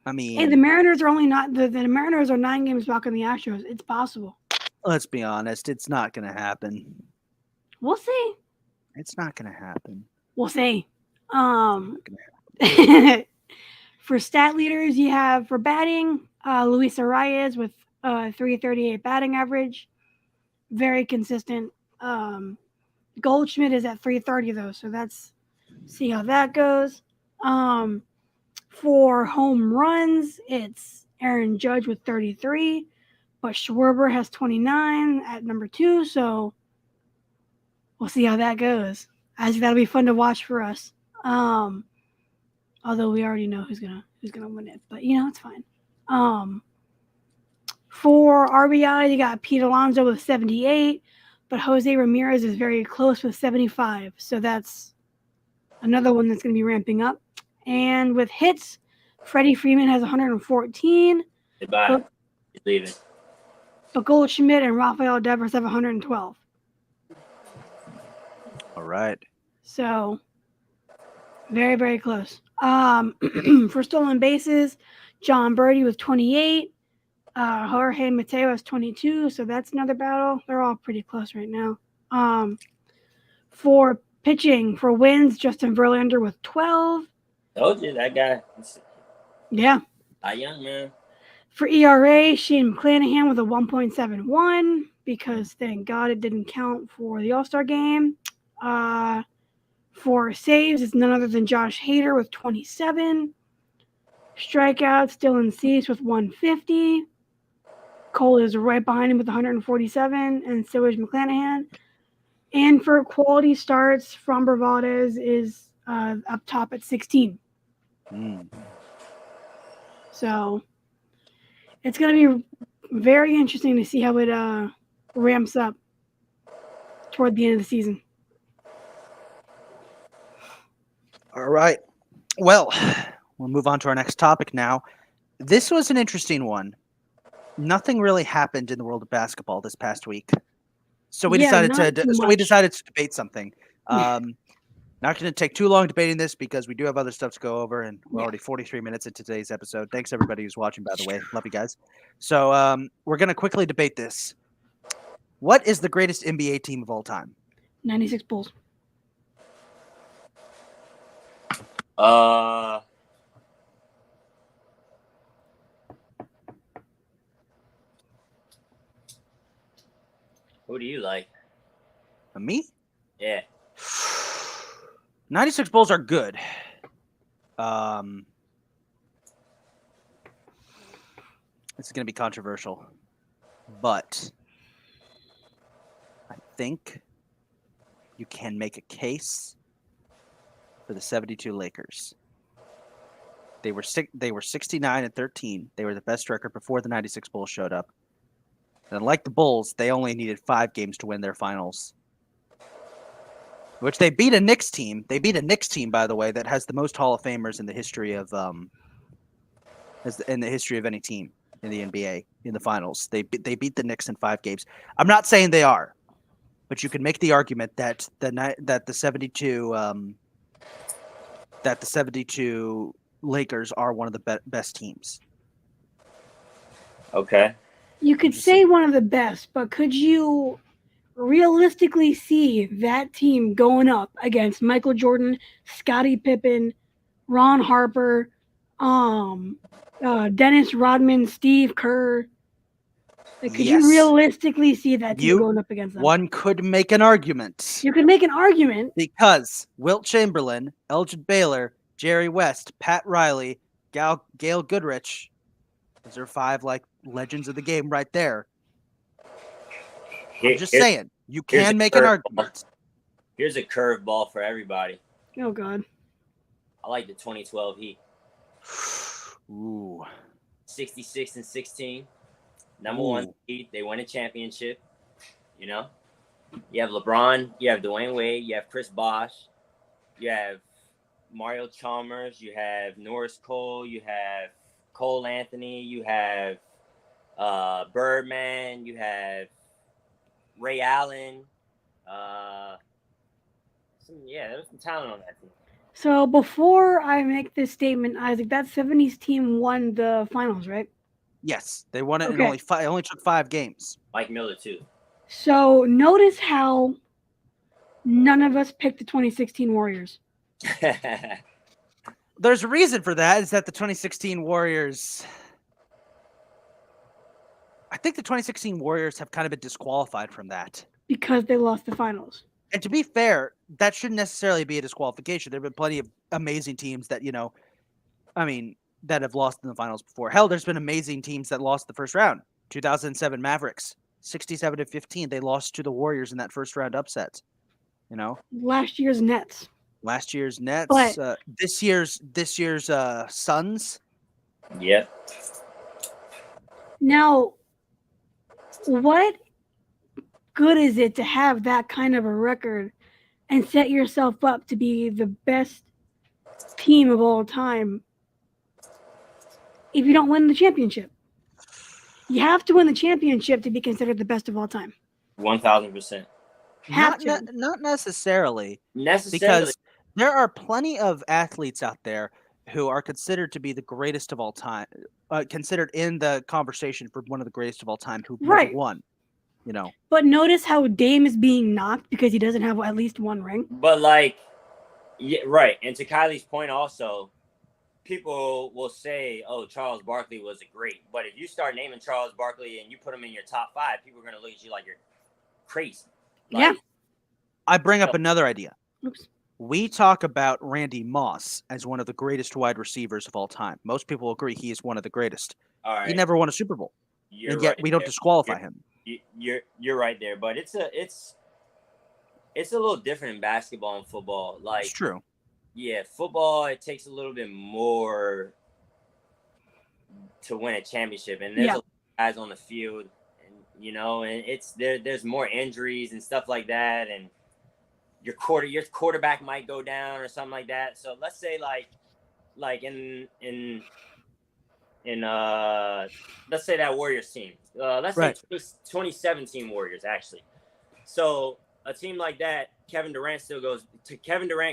I mean, Hey, the Mariners are only not the Mariners are 9 games back on the Astros. It's possible. let's be honest. It's not going to happen. We'll see. It's not going to happen. We'll see. It's not gonna For stat leaders, you have for batting, Luis Arias with 338 batting average. Very consistent. Goldschmidt is at 330 though, so see how that goes. For home runs, it's Aaron Judge with 33, but Schwarber has 29 at number 2, so we'll see how that goes. I think that'll be fun to watch for us. Although we already know who's gonna win it, but it's fine. For RBI, you got Pete Alonso with 78, but Jose Ramirez is very close with 75. So that's another one that's going to be ramping up. And with hits, Freddie Freeman has 114. Goodbye. He's leaving. But Goldschmidt and Rafael Devers have 112. All right. So very, very close. For stolen bases, John Birdie with 28. Jorge Mateo has 22, so that's another battle. They're all pretty close right now. For pitching, for wins, Justin Verlander with 12. Told you that guy. Yeah. Not young, man. For ERA, Shane McClanahan with a 1.71 because thank God it didn't count for the All-Star game. For saves, it's none other than Josh Hader with 27. Strikeouts, Dylan Cease with 150. Cole is right behind him with 147, and so is McClanahan. And for quality starts, Framber Valdez is up top at 16. So it's going to be very interesting to see how it ramps up toward the end of the season. All right. Well, we'll move on to our next topic now. This was an interesting one. Nothing really happened in the world of basketball this past week, so we decided to debate something. Not going to take too long debating this because we do have other stuff to go over, and we're already 43 minutes into today's episode. Thanks everybody who's watching, by the way. Love you guys. So we're going to quickly debate this. What is the greatest NBA team of all time? 96 Bulls. Who do you like? Me? Yeah. 96 Bulls are good. This is going to be controversial, but I think you can make a case for the 72 Lakers. They were 69-13. They were the best record before the 96 Bulls showed up. And like the Bulls, they only needed 5 games to win their finals. Which they beat a Knicks team. They beat a Knicks team, by the way, that has the most Hall of Famers in the history of any team in the NBA in the finals. They beat the Knicks in 5 games. I'm not saying they are, but you can make the argument that the 72 Lakers are one of the best teams. Okay. You could say one of the best, but could you realistically see that team going up against Michael Jordan, Scottie Pippen, Ron Harper, Dennis Rodman, Steve Kerr? Could you realistically see that team going up against them? One could make an argument. You could make an argument. Because Wilt Chamberlain, Elgin Baylor, Jerry West, Pat Riley, Gail Goodrich, those are 5 legends of the game right there. I'm just saying, you can make an argument. Here's a curveball for everybody. Oh, God. I like the 2012 Heat. Ooh. 66-16. Number 1 seed. They win a championship. You know? You have LeBron. You have Dwayne Wade. You have Chris Bosh. You have Mario Chalmers. You have Norris Cole. You have Cole Anthony. You have Birdman. You have Ray Allen. There was some talent on that team. So before I make this statement, Isaac, that 70s team won the finals, right? Yes, they won it in Okay. only five. It only took 5 games. Mike Miller too. So notice how none of us picked the 2016 Warriors. There's a reason for that. Is that the 2016 Warriors? I think the 2016 Warriors have kind of been disqualified from that. Because they lost the finals. And to be fair, that shouldn't necessarily be a disqualification. There have been plenty of amazing teams that, that have lost in the finals before. Hell, there's been amazing teams that lost the first round. 2007 Mavericks, 67-15. They lost to the Warriors in that first round upset. Last year's Nets. Last year's Nets, But- this year's Suns. Yep. Now, what good is it to have that kind of a record and set yourself up to be the best team of all time if you don't win the championship? You have to win the championship to be considered the best of all time. 1000%. Have Not necessarily, Necessarily. because there are plenty of athletes out there who are considered to be the greatest of all time, considered in the conversation for one of the greatest of all time who never Right. won. But notice how Dame is being knocked because he doesn't have at least one ring. But yeah, right. And to Kylie's point also, people will say, "Oh, Charles Barkley was a great." But if you start naming Charles Barkley and you put him in your top 5, people are going to look at you like you're crazy. Yeah. I bring up another idea. Oops. We talk about Randy Moss as one of the greatest wide receivers of all time. Most people agree he is one of the greatest. All right. He never won a Super Bowl, You're and yet right we don't there. disqualify him. You're right there, but it's a little different in basketball and football. Like, It's true. yeah, football, it takes a little bit more to win a championship, and there's a lot of guys on the field, and it's there's more injuries and stuff like that, and your quarterback might go down or something like that. So let's say like in let's say that Warriors team. Let's Right. say 2017 Warriors actually. So a team like that, Kevin Durant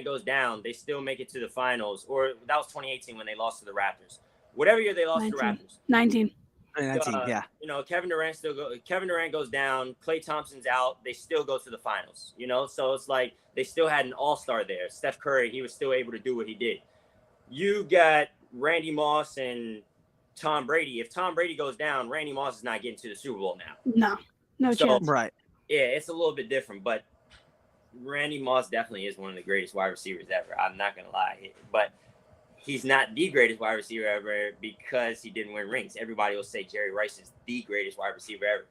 goes down, they still make it to the finals. Or that was 2018 when they lost to the Raptors. Whatever year they lost to the 19. Raptors. 19. 2019, yeah. Kevin Durant goes down, Klay Thompson's out, they still go to the finals. So it's like they still had an all-star there. Steph Curry, he was still able to do what he did. You got Randy Moss and Tom Brady. If Tom Brady goes down, Randy Moss is not getting to the Super Bowl now. No So- chance. Right. Yeah, it's a little bit different, but Randy Moss definitely is one of the greatest wide receivers ever. I'm not going to lie. But he's not the greatest wide receiver ever because he didn't win rings. Everybody will say Jerry Rice is the greatest wide receiver ever.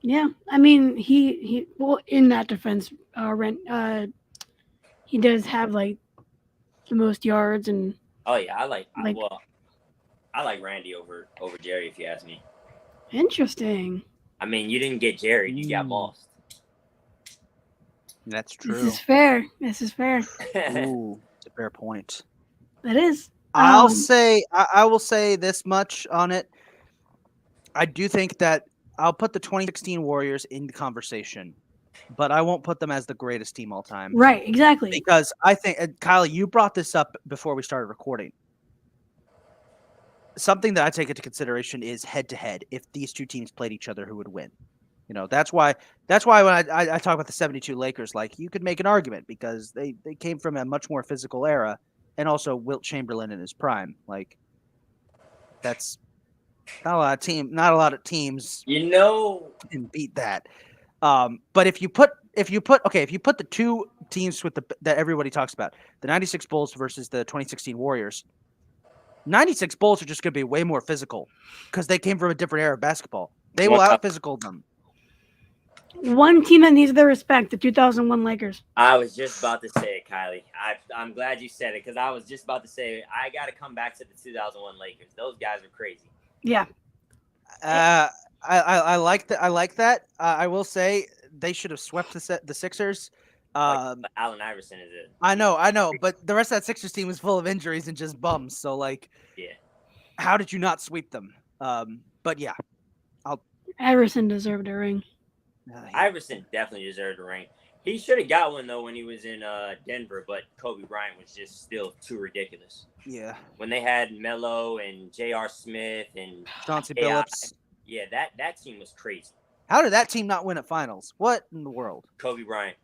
Yeah, I mean he well in that defense, he does have like the most yards and Oh yeah, I like Randy over Jerry if you ask me. interesting. I mean, you didn't get Jerry, you got Moss. That's This true. is fair. This is fair. Ooh, it's a fair point. It is. I will say this much on it. I do think that I'll put the 2016 Warriors in the conversation, but I won't put them as the greatest team all time. Right, exactly. Because I think, Kylie, you brought this up before we started recording. Something that I take into consideration is head-to-head. If these two teams played each other, who would win? That's why when I talk about the 72 Lakers, like, you could make an argument because they came from a much more physical era, and also Wilt Chamberlain in his prime. Like, that's not a lot of teams can beat that. But if you put the two teams that everybody talks about, the 96 Bulls versus the 2016 Warriors, 96 Bulls are just going to be way more physical because they came from a different era of basketball. They will out-physical them. One team that needs their respect, the 2001 Lakers. I was just about to say it, Kylie. I'm glad you said it because I was just about to say I got to come back to the 2001 Lakers. Those guys are crazy. Yeah. I like that. I like that. I will say they should have swept the Sixers. Allen Iverson is it? I know, but the rest of that Sixers team was full of injuries and just bums. So, like, Yeah. How did you not sweep them? But yeah, Iverson deserved a ring. Iverson definitely deserved a ring. He should have got one though when he was in Denver, but Kobe Bryant was just still too ridiculous. Yeah. When they had Melo and J.R. Smith and Chauncey AI, Billups. yeah, that team was crazy. How did that team not win at finals? What in the world? Kobe Bryant.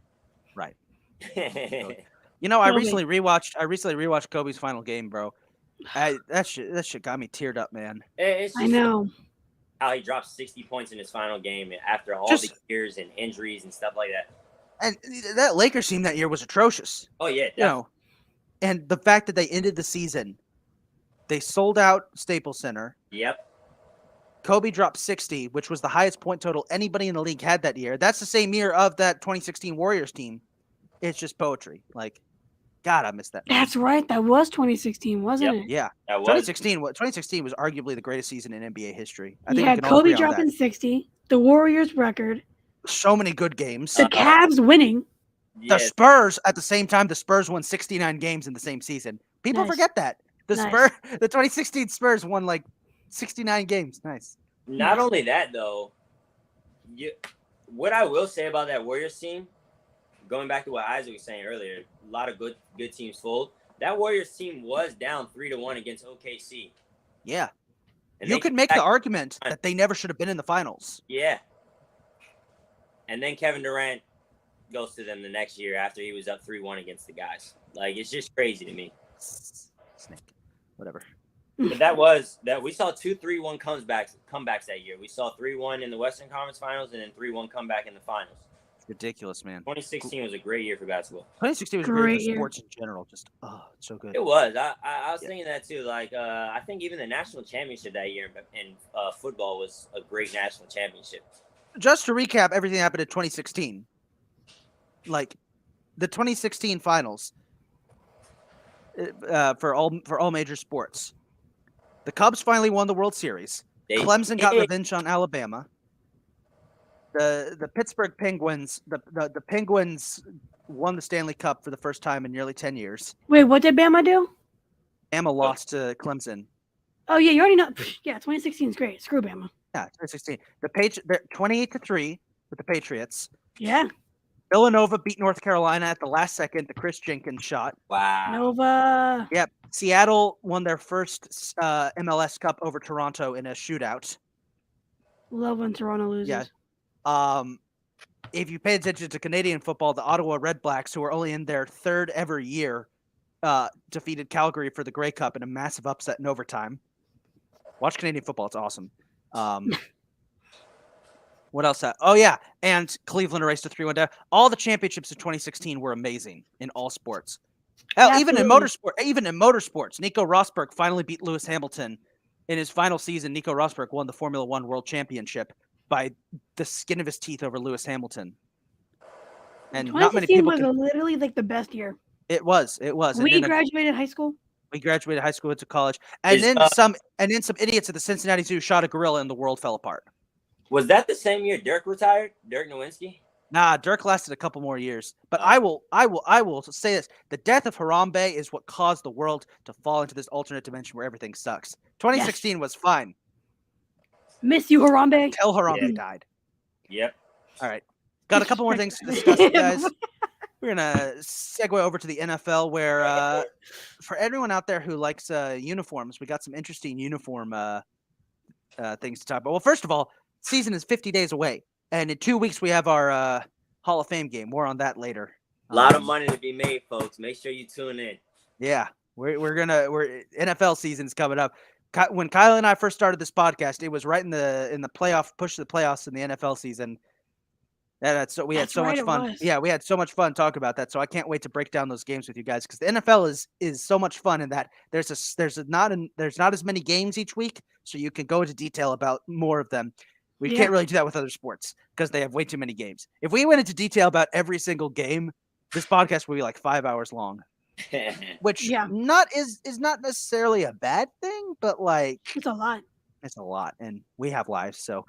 Right. It You know, I Kobe. recently rewatched Kobe's final game, bro. That shit got me teared up, man. it's I just know. how he dropped 60 points in his final game after all Just- the years and injuries and stuff like that. And that Lakers team that year was atrocious. Oh yeah, You know, and the fact that they ended the season, they sold out Staples Center. Yep. Kobe dropped 60, which was the highest point total anybody in the league had that year. That's the same year of that 2016 Warriors team. It's just poetry. Like, God, I miss that. That's right. That was 2016, wasn't Yep. it? Yeah, That was 2016 was arguably the greatest season in NBA history. I think Yeah, we can all Kobe agree on dropping that. 60, the Warriors record, So many good games. the Cavs winning. The yes. Spurs at the same time. The Spurs won 69 games in the same season. People Nice. forget that the Nice. the 2016 Spurs won like 69 games. Nice. Not only that though, what I will say about that Warriors team, going back to what Isaac was saying earlier, a lot of good teams fold. That Warriors team was down 3-1 against OKC. Yeah, And you they could came make the back- argument that they never should have been in the finals. Yeah. And then Kevin Durant goes to them the next year after he was up 3-1 against the guys. Like, it's just crazy to me. Snake, whatever. But that we saw 2 3-1 comebacks that year. We saw 3-1 in the Western Conference Finals and then 3-1 comeback in the finals. It's ridiculous, man. 2016 was a great year for basketball. 2016 was Great great for year. sports in general. Just it's so good. It was. I was Yeah. thinking that too. Like I think even the national championship that year in football was a great national championship. Just to recap everything that happened in 2016, like the 2016 finals for all major sports. The Cubs finally won the World Series. Clemson got revenge on Alabama. The Pittsburgh Penguins, the Penguins won the Stanley Cup for the first time in nearly 10 years. Wait, what did Bama do? Bama lost to Clemson. Oh yeah, you already know. Yeah, 2016 is great. Screw Bama. Yeah, 2016. They're 28-3 with the Patriots. Yeah, Villanova beat North Carolina at the last second. The Chris Jenkins shot. Wow. Nova. Yep. Seattle won their first MLS Cup over Toronto in a shootout. Love when Toronto loses. Yeah. If you pay attention to Canadian football, the Ottawa Red Blacks, who are only in their third ever year, defeated Calgary for the Grey Cup in a massive upset in overtime. Watch Canadian football; it's awesome. What else? Oh yeah, and Cleveland erased a 3-1 down. All the championships of 2016 were amazing in all sports. Hell, even in motorsports, Nico Rosberg finally beat Lewis Hamilton in his final season. Nico Rosberg won the Formula One World Championship by the skin of his teeth over Lewis Hamilton. And not many 2016 people. was literally like the best year. It was. We graduated high school. We graduated high school, went to college, and then some idiots at the Cincinnati Zoo shot a gorilla, and the world fell apart. Was that the same year Dirk retired? Dirk Nowitzki? Nah, Dirk lasted a couple more years. But I will say this: the death of Harambe is what caused the world to fall into this alternate dimension where everything sucks. 2016 was fine Miss you, Harambe. until Harambe died. Yep. All right, got a couple more things to discuss, you guys. We're gonna segue over to the NFL, where for everyone out there who likes uniforms, we got some interesting uniform things to talk about. Well, first of all, season is 50 days away, and in 2 weeks we have our Hall of Fame game. More on that later. A lot of money to be made, folks. Make sure you tune in. Yeah, we're NFL season's coming up. When Kylee and I first started this podcast, it was right in the playoff push to the playoffs in the NFL season. So we had so much fun. Yeah, we had so much fun talking about that. So I can't wait to break down those games with you guys, because the NFL is so much fun in that there's not as many games each week, so you can go into detail about more of them. We can't really do that with other sports because they have way too many games. If we went into detail about every single game, this podcast would be like 5 hours long. Which is not necessarily a bad thing, but like It's a lot. It's a lot, and we have lives. So,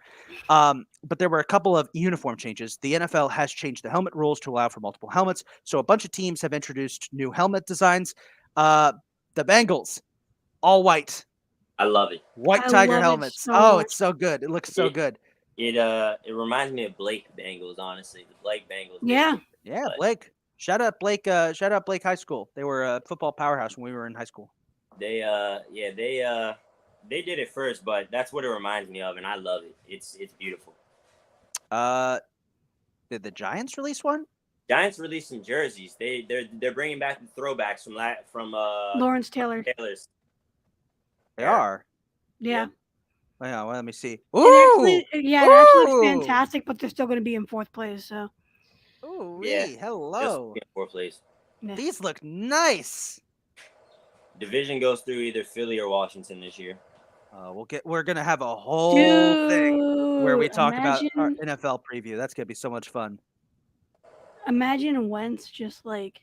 but there were a couple of uniform changes. The NFL has changed the helmet rules to allow for multiple helmets. So a bunch of teams have introduced new helmet designs. The Bengals, all white. I love it. White I tiger love it helmets. so Oh, much. it's so good. It looks so good. It reminds me of Blake Bengals, honestly. The Blake Bengals. Yeah. Yeah, But Blake. Shout out Blake. Shout out Blake High School. They were a football powerhouse when we were in high school. they did it first, but that's what it reminds me of, and I love it. It's beautiful. Did the Giants release one? Giants releasing jerseys. They're bringing back the throwbacks from Lawrence Taylor. Taylor's. They era. are. Yeah. Yeah, well, let me see. It actually, Ooh, yeah, it actually looks Ooh! fantastic, but they're still going to be in fourth place. So Ooh, Yeah. hello. Just in fourth place. yeah. These look nice. Division goes through either Philly or Washington this year. We're gonna have a whole thing where we Dude, talk about our imagine, NFL preview. That's gonna be so much fun. imagine Wentz just like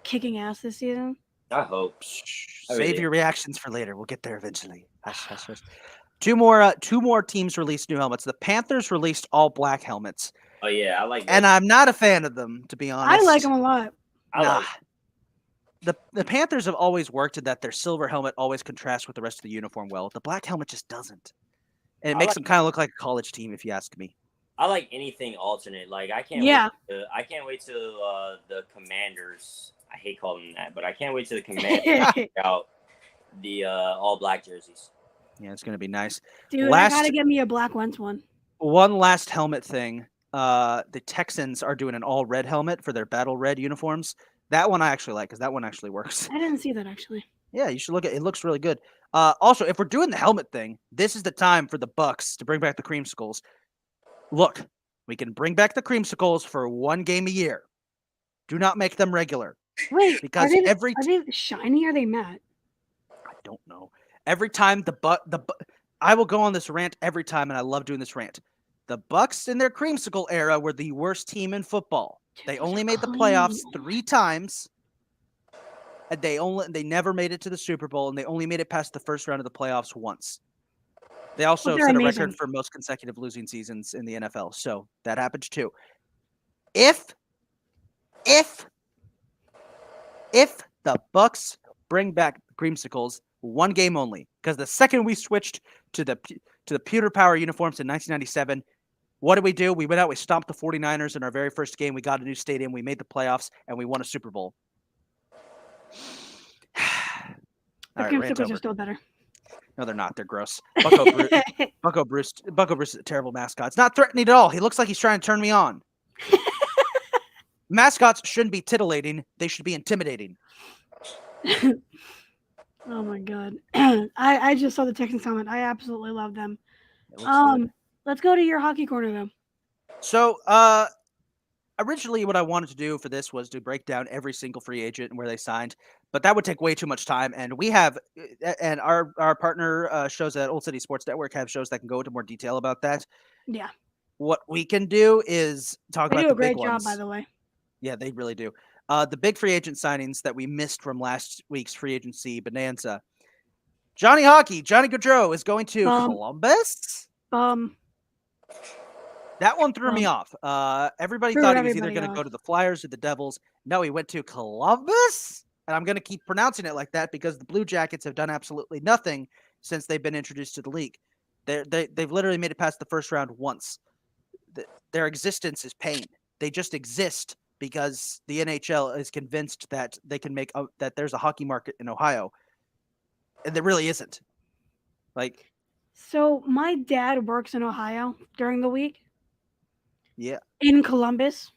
kicking ass this season. I hope. Shh, I save really- your reactions for later. We'll get there eventually. Hush, hush, hush. Two more teams released new helmets. The Panthers released all black helmets, Oh yeah, I like. and those. I'm not a fan of them, to be honest. I like them a lot. I Nah. like. The Panthers have always worked in that their silver helmet always contrasts with the rest of the uniform well. The black helmet just doesn't. And it I makes like- them kind of look like a college team, if you ask me. I like anything alternate. Like I can't. Yeah. I can't wait till the Commanders. I hate calling them that, but I can't wait till the Commanders bring out the all black jerseys. Yeah, it's gonna be nice. Dude, Last- I gotta get me a black Wentz one. One last helmet thing. The Texans are doing an all red helmet for their battle red uniforms. That one I actually like because that one actually works. I didn't see that actually. Yeah, you should look at it. It looks really good. Also, if we're doing the helmet thing, this is the time for the Bucks to bring back the creamsicles. Look, we can bring back the creamsicles for one game a year. Do not make them regular. Wait, Because are they, every are they shiny? Or are they matte? I don't know. Every time I will go on this rant every time, and I love doing this rant. The Bucks in their creamsicle era were the worst team in football. Dude, They those only are made the clean. playoffs Oh 3 times. And they never made it to the Super Bowl, and they only made it past the first round of the playoffs once. They also they're set a amazing. record for most consecutive losing seasons in the NFL, so that happened too. If the Bucks bring back creamsicles, one game only, because the second we switched to the pewter power uniforms in 1997, what did we do? We went out, we stomped the 49ers in our very first game. We got a new stadium, we made the playoffs, and we won a Super Bowl. The All right, rant creamsicles over. are still better. No, they're not. They're gross. Bucko Bruce is a terrible mascot. It's not threatening at all. He looks like he's trying to turn me on. Mascots shouldn't be titillating. They should be intimidating. Oh my god. I just saw the Texans helmet. I absolutely love them. It looks good. Let's go to your hockey corner though. So, originally what I wanted to do for this was to break down every single free agent and where they signed, but that would take way too much time. And we have, and our partner shows at Old City Sports Network have shows that can go into more detail about that. Yeah. What we can do is talk They about do the a great big job, ones. by the way. Yeah, they really do. The big free agent signings that we missed from last week's free agency bonanza. Johnny Gaudreau is going to Columbus. That one threw me off. Everybody Threw thought he was either everybody going to go off. to the Flyers or the Devils. No, he went to Columbus, and I'm going to keep pronouncing it like that because the Blue Jackets have done absolutely nothing since they've been introduced to the league. They've literally made it past the first round once. Their existence is pain. They just exist because the NHL is convinced that they can make that there's a hockey market in Ohio, and there really isn't. Like, So my dad works in Ohio during the week. yeah. In Columbus.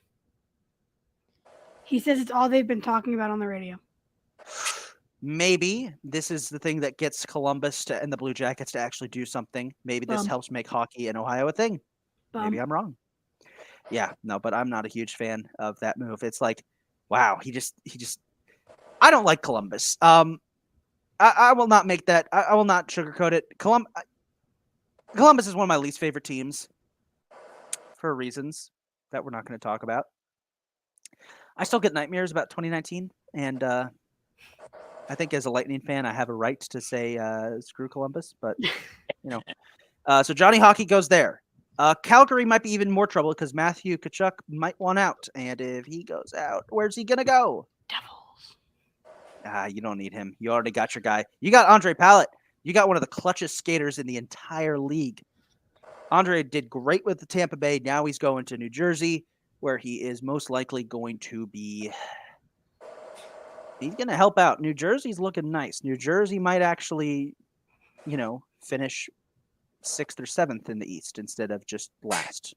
He says it's all they've been talking about on the radio. Maybe this is the thing that gets Columbus and the Blue Jackets to actually do something. Maybe this helps make hockey in Ohio a thing. Maybe I'm wrong. Yeah, no, but I'm not a huge fan of that move. It's like, wow, he just I don't like Columbus. I will not make that. I will not sugarcoat it. Columbus is one of my least favorite teams for reasons that we're not going to talk about. I still get nightmares about 2019, and I think as a Lightning fan, I have a right to say screw Columbus, but so Johnny Hockey goes there. Calgary might be even more trouble because Matthew Tkachuk might want out, and if he goes out, where's he gonna go? Devils. You don't need him. You already got your guy. You got Andre Pallet. You got one of the clutchest skaters in the entire league. Andre did great with the Tampa Bay. Now he's going to New Jersey, where he is most likely going to be. He's going to help out. New Jersey's looking nice. New Jersey might actually, finish 6th or 7th in the East instead of just last.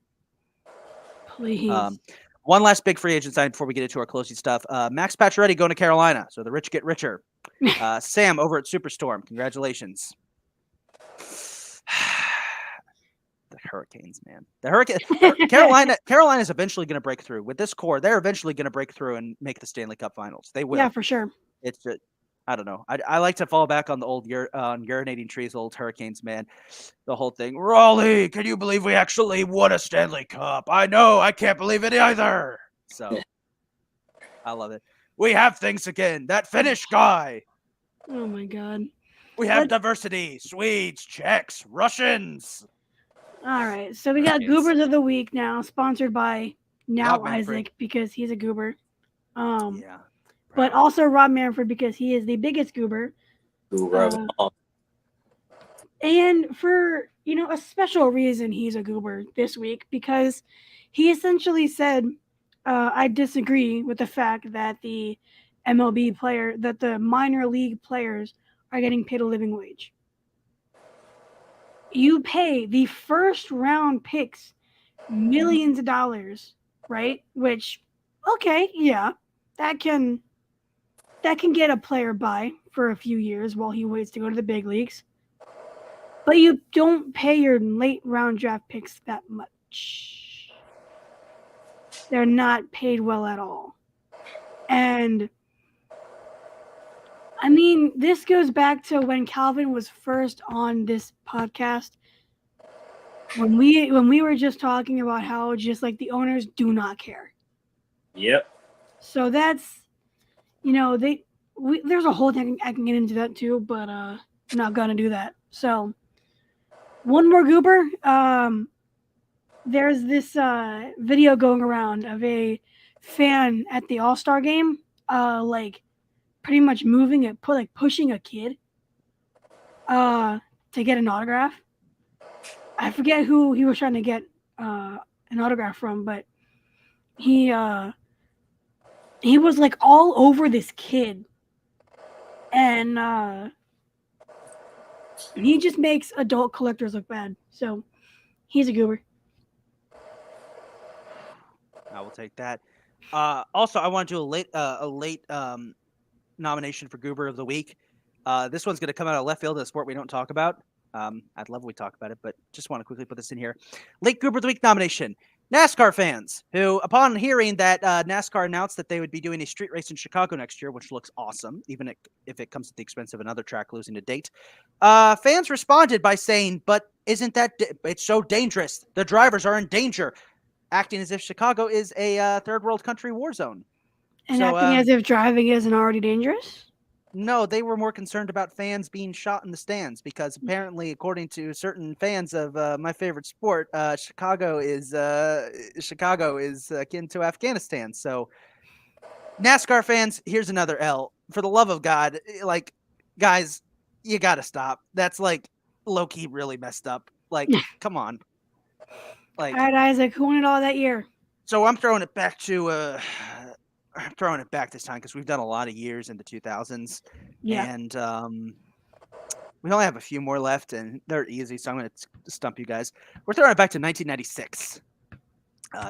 Please. One last big free agent sign before we get into our closing stuff. Max Pacioretty going to Carolina, so the rich get richer. Sam over at Superstorm, congratulations. The Hurricanes, man. Carolina is eventually going to break through with this core. They're eventually going to break through and make the Stanley Cup Finals. They will. Yeah, for sure. It's just, I don't know. I like to fall back on the old urinating trees, old Hurricanes, man. The whole thing. Raleigh, can you believe we actually won a Stanley Cup? I know. I can't believe it either. So, I love it. We have things again. That Finnish guy. Oh my God. We have diversity. Swedes, Czechs, Russians. All right. So we got Goobers of the Week now, sponsored by Rob Isaac Manfred. because he's a goober. Yeah. But also Rob Manfred because he is the biggest goober. And for, a special reason he's a goober this week because he essentially said, I disagree with the fact that the the minor league players are getting paid a living wage. You pay the first round picks millions of dollars, right? Which, okay, yeah, that can get a player by for a few years while he waits to go to the big leagues. But you don't pay your late round draft picks that much. They're not paid well at all. And I mean, this goes back to when Calvin was first on this podcast. When we were just talking about how just like the owners do not care. Yep. So that's, there's a whole thing I can get into that too, but I'm not gonna do that. So one more goober. There's this video going around of a fan at the AllStar game, pretty much moving it, pushing a kid to get an autograph. I forget who he was trying to get an autograph from, but he was like all over this kid, and he just makes adult collectors look bad. So he's a goober. I will take that. Also, I want to do a late nomination for Goober of the Week. This one's going to come out of left field in a sport we don't talk about. I'd love if we talk about it, but just want to quickly put this in here. Late Goober of the Week nomination. NASCAR fans who, upon hearing that NASCAR announced that they would be doing a street race in Chicago next year, which looks awesome, even if it comes at the expense of another track losing a date, fans responded by saying, but isn't that it's so dangerous? The drivers are in danger, acting as if Chicago is a third world country war zone. And acting as if driving isn't already dangerous? No, they were more concerned about fans being shot in the stands because apparently, according to certain fans of my favorite sport, Chicago is akin to Afghanistan. So, NASCAR fans, here's another L. For the love of God, like, guys, you gotta stop. That's like low key really messed up. Like, come on. Like, all right, Isaac, who won it all that year? So I'm throwing it back to. I'm throwing it back this time because we've done a lot of years in the 2000s. Yeah. And we only have a few more left, and they're easy, so I'm going to stump you guys. We're throwing it back to 1996.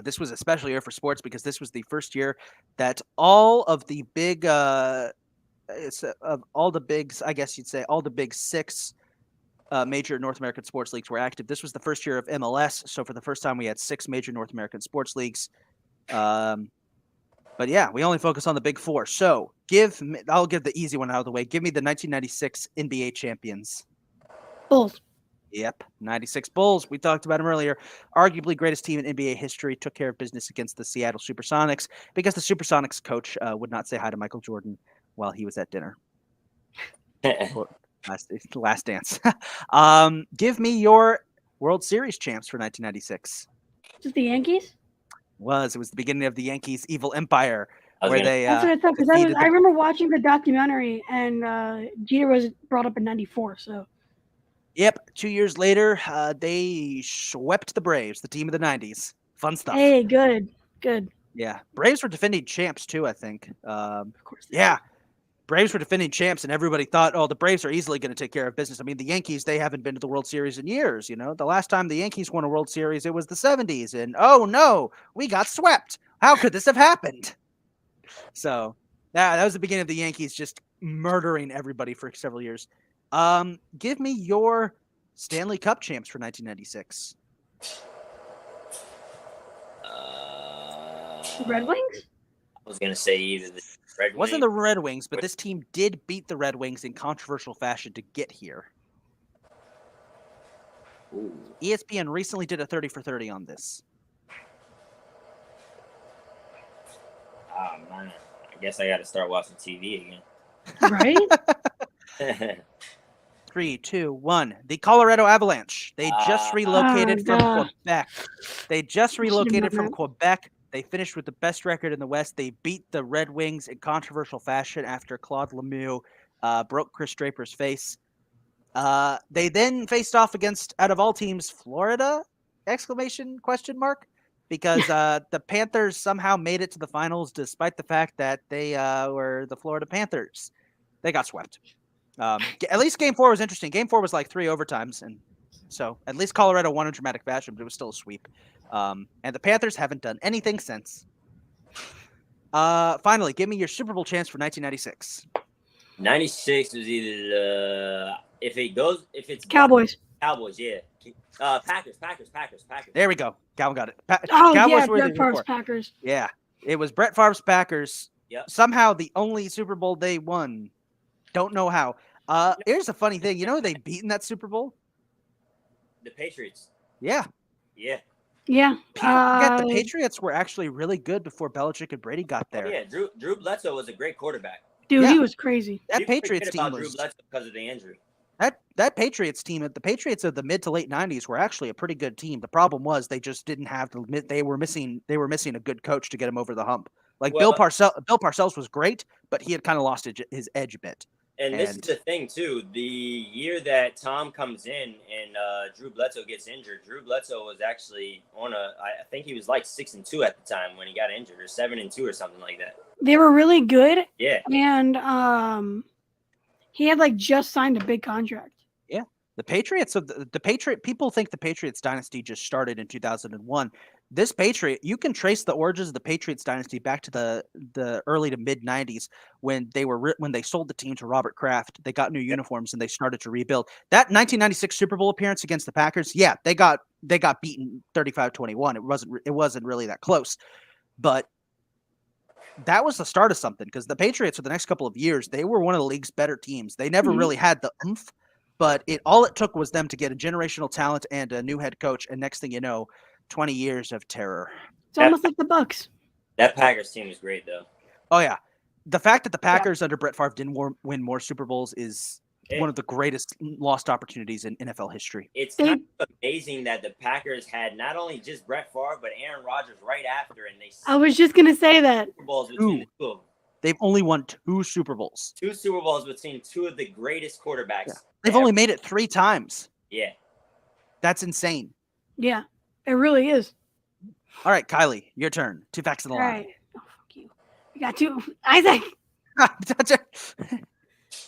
This was a special year for sports because this was the first year that all of the big, I guess you'd say, all the big six major North American sports leagues were active. This was the first year of MLS, so for the first time we had 6 major North American sports leagues. But yeah, we only focus on the big 4. So I'll give the easy one out of the way. Give me the 1996 NBA champions. Bulls. Yep, 96 Bulls. We talked about them earlier. Arguably greatest team in NBA history. Took care of business against the Seattle Supersonics because the Supersonics coach would not say hi to Michael Jordan while he was at dinner. Last dance. Give me your World Series champs for 1996. Just the Yankees? It was the beginning of the Yankees' evil empire, where they. That's what I thought. Because I remember watching the documentary, and Jeter was brought up in '94. So. Yep. 2 years later, they swept the Braves, the team of the 90s. Fun stuff. Hey, good. Yeah. Braves were defending champs too, I think. Of course. Yeah. Braves were defending champs, and everybody thought, oh, the Braves are easily going to take care of business. I mean, the Yankees, they haven't been to the World Series in years. The last time the Yankees won a World Series, it was the 70s. And oh, no, we got swept. How could this have happened? So that was the beginning of the Yankees just murdering everybody for several years. Give me your Stanley Cup champs for 1996. Red Wings? I was gonna say either the Red It wasn't Wings. the Red Wings, but this team did beat the Red Wings in controversial fashion to get here. Ooh. ESPN recently did a 30 for 30 on this. Ah, man. I guess I got to start watching TV Right? again. 3, 2, 1. The Colorado Avalanche. They just relocated from duh. Quebec. They just I should've relocated known from that. Quebec. They finished with the best record in the West. They beat the Red Wings in controversial fashion after Claude Lemieux broke Chris Draper's face. They then faced off against, out of all teams, Florida? Exclamation question mark? Because the Panthers somehow made it to the finals despite the fact that they were the Florida Panthers. They got swept. At least Game 4 was interesting. Game 4 was like 3 overtimes, and so at least Colorado won in dramatic fashion, but it was still a sweep. And the Panthers haven't done anything since. Finally, give me your Super Bowl chance for 1996. 96 was either the if it's Cowboys. Cowboys, yeah. Packers. There we go. Calvin got it. Oh, Cowboys yeah, were Brett the year Favre's before. Packers. Yeah, it was Brett Favre's Packers. Yep. Somehow the only Super Bowl they won. Don't know how. Here's a funny thing. You know who they beat in that Super Bowl? The Patriots. Yeah. Yeah. Yeah. People forget the Patriots were actually really good before Belichick and Brady got there. Oh, yeah, Drew Bledsoe was a great quarterback. Dude, Yeah. he was crazy. That People Patriots forget team about Drew was Bledsoe because of the injury. that Patriots team. The Patriots of the mid to late '90s were actually a pretty good team. The problem was they just didn't have the. They were missing a good coach to get them over the hump. Like Well- Bill Parcells was great, but he had kind of lost his edge a bit. And this is the thing too. The year that Tom comes in and Drew Bledsoe gets injured, Drew Bledsoe was actually I think he was like 6-2 at the time when he got injured, or 7-2 or something like that. They were really good, Yeah. and he had like just signed a big contract. The Patriots of the Patriot people think the Patriots dynasty just started in 2001. This you can trace the origins of the Patriots dynasty back to the early to mid 90s when they sold the team to Robert Kraft. They got new uniforms and they started to rebuild. That 1996 Super Bowl appearance against the Packers, yeah, they got beaten 35-21. It wasn't really that close. But that was the start of something, because the Patriots for the next couple of years, they were one of the league's better teams. They never really had the oomph. But all it took was them to get a generational talent and a new head coach, and next thing you know, 20 years of terror. It's almost like the Bucks. That Packers team is great though. Oh yeah, the fact that the Packers under Brett Favre didn't win more Super Bowls is one of the greatest lost opportunities in NFL history. It's kind of amazing that the Packers had not only just Brett Favre but Aaron Rodgers right after, and they. I was just gonna say that. Super Bowls between the two of them. They've only won 2 Super Bowls. 2 Super Bowls between 2 of the greatest quarterbacks. Yeah. They've only made it 3 times. Yeah. That's insane. Yeah, it really is. All right, Kylie, your turn. 2 facts in the All line. right. Oh, fuck you. We got 2. Isaac. All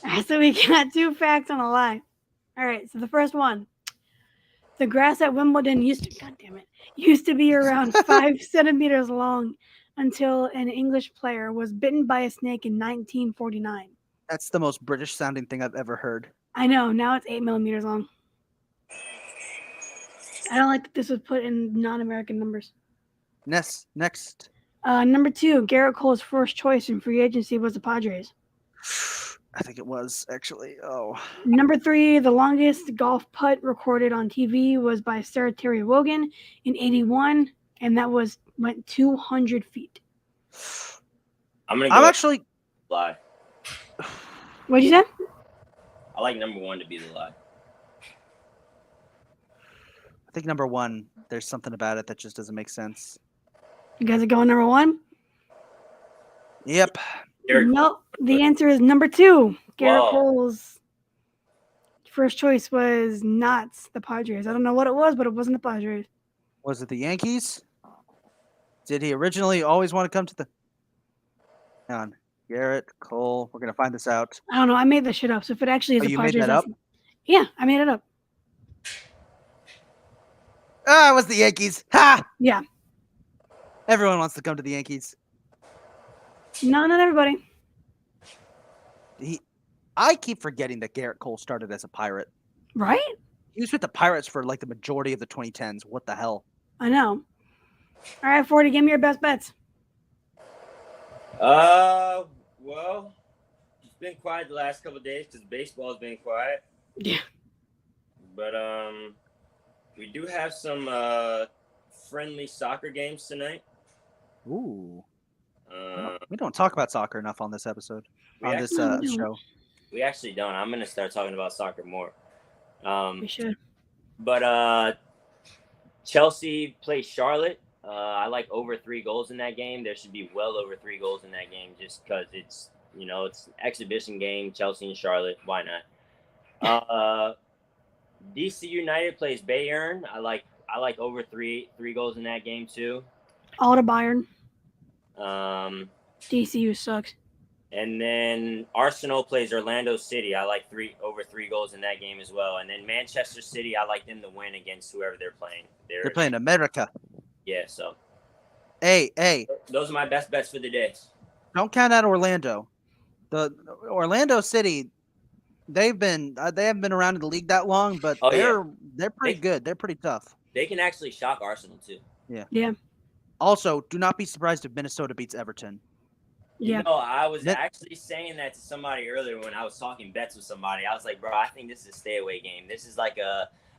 right, so we got 2 facts on a lie. All right, so the first one. The grass at Wimbledon used to be around 5 centimeters long until an English player was bitten by a snake in 1949. That's the most British sounding thing I've ever heard. I know. Now it's 8 millimeters long. I don't like that this was put in non-American numbers. Next. Number 2, Garrett Cole's first choice in free agency was the Padres. I think it was, actually. Oh. Number 3, the longest golf putt recorded on TV was by Sarah Terry Wogan in 1981, and that went 200 feet. I'm actually lie. What'd you say? I like number 1 to be the lie. I think number 1, there's something about it that just doesn't make sense. You guys are going number 1? Yep. No, the answer is number 2. Garrett Cole's first choice was not the Padres. I don't know what it was, but it wasn't the Padres. Was it the Yankees? Did he originally always want to come to the? Hang on, Garrett Cole. We're gonna find this out. I don't know. I made this shit up. So if it actually is Oh, the you made Padres, that up? yeah, I made it up. Ah, it was the Yankees. Ha! Yeah. Everyone wants to come to the Yankees. No, not everybody. I keep forgetting that Garrett Cole started as a Pirate. Right? He was with the Pirates for like the majority of the 2010s. What the hell? I know. All right, 40, give me your best bets. Well, it's been quiet the last couple of days because baseball's been quiet. Yeah. But we do have some friendly soccer games tonight. Ooh. We don't talk about soccer enough on this episode. On this show. We actually don't. I'm gonna start talking about soccer more. We should. But Chelsea plays Charlotte. I like over 3 goals in that game. There should be well over 3 goals in that game, just because it's it's an exhibition game. Chelsea and Charlotte. Why not? DC United plays Bayern. I like over 3 goals in that game too. All to Bayern. DCU sucks. And then Arsenal plays Orlando City. I like over 3 goals in that game as well. And then Manchester City, I like them to win against whoever they're playing. They're playing America. Yeah, so. Hey. Those are my best bets for the day. Don't count out Orlando. The Orlando City, they haven't been around in the league that long, but they're pretty good. They're pretty tough. They can actually shock Arsenal too. Yeah. Also, do not be surprised if Minnesota beats Everton. Yeah. I was actually saying that to somebody earlier when I was talking bets with somebody. I was like, bro, I think this is a stay away game. This is I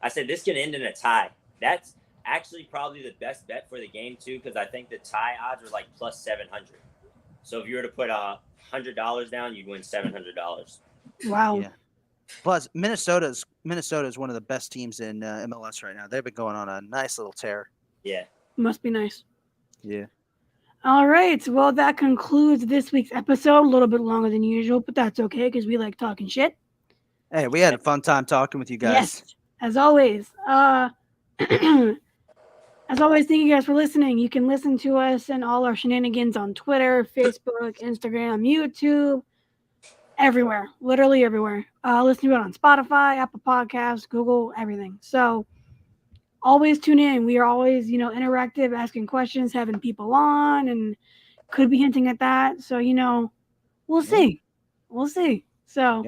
said this can end in a tie. That's actually probably the best bet for the game too, because I think the tie odds are like plus 700. So if you were to put $100 down, you'd win $700. Wow. Yeah. Plus, Minnesota's one of the best teams in MLS right now. They've been going on a nice little tear. Yeah. Must be nice. Yeah. All right. Well, that concludes this week's episode. A little bit longer than usual, but that's okay because we like talking shit. Hey, we had a fun time talking with you guys. Yes, as always. As always, thank you guys for listening. You can listen to us and all our shenanigans on Twitter, Facebook, Instagram, YouTube, everywhere. Literally everywhere. Listen to it on Spotify, Apple Podcasts, Google, everything. So always tune in. We are always, interactive, asking questions, having people on, and could be hinting at that. So, we'll see. We'll see. So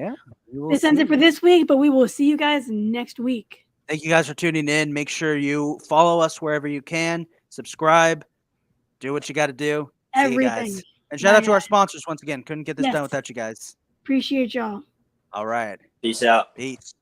this ends it for this week, but we will see you guys next week. Thank you guys for tuning in. Make sure you follow us wherever you can. Subscribe. Do what you got to do. Everything. See you guys. And shout out to our sponsors once again. Couldn't get this done without you guys. Appreciate y'all. All right. Peace out. Peace.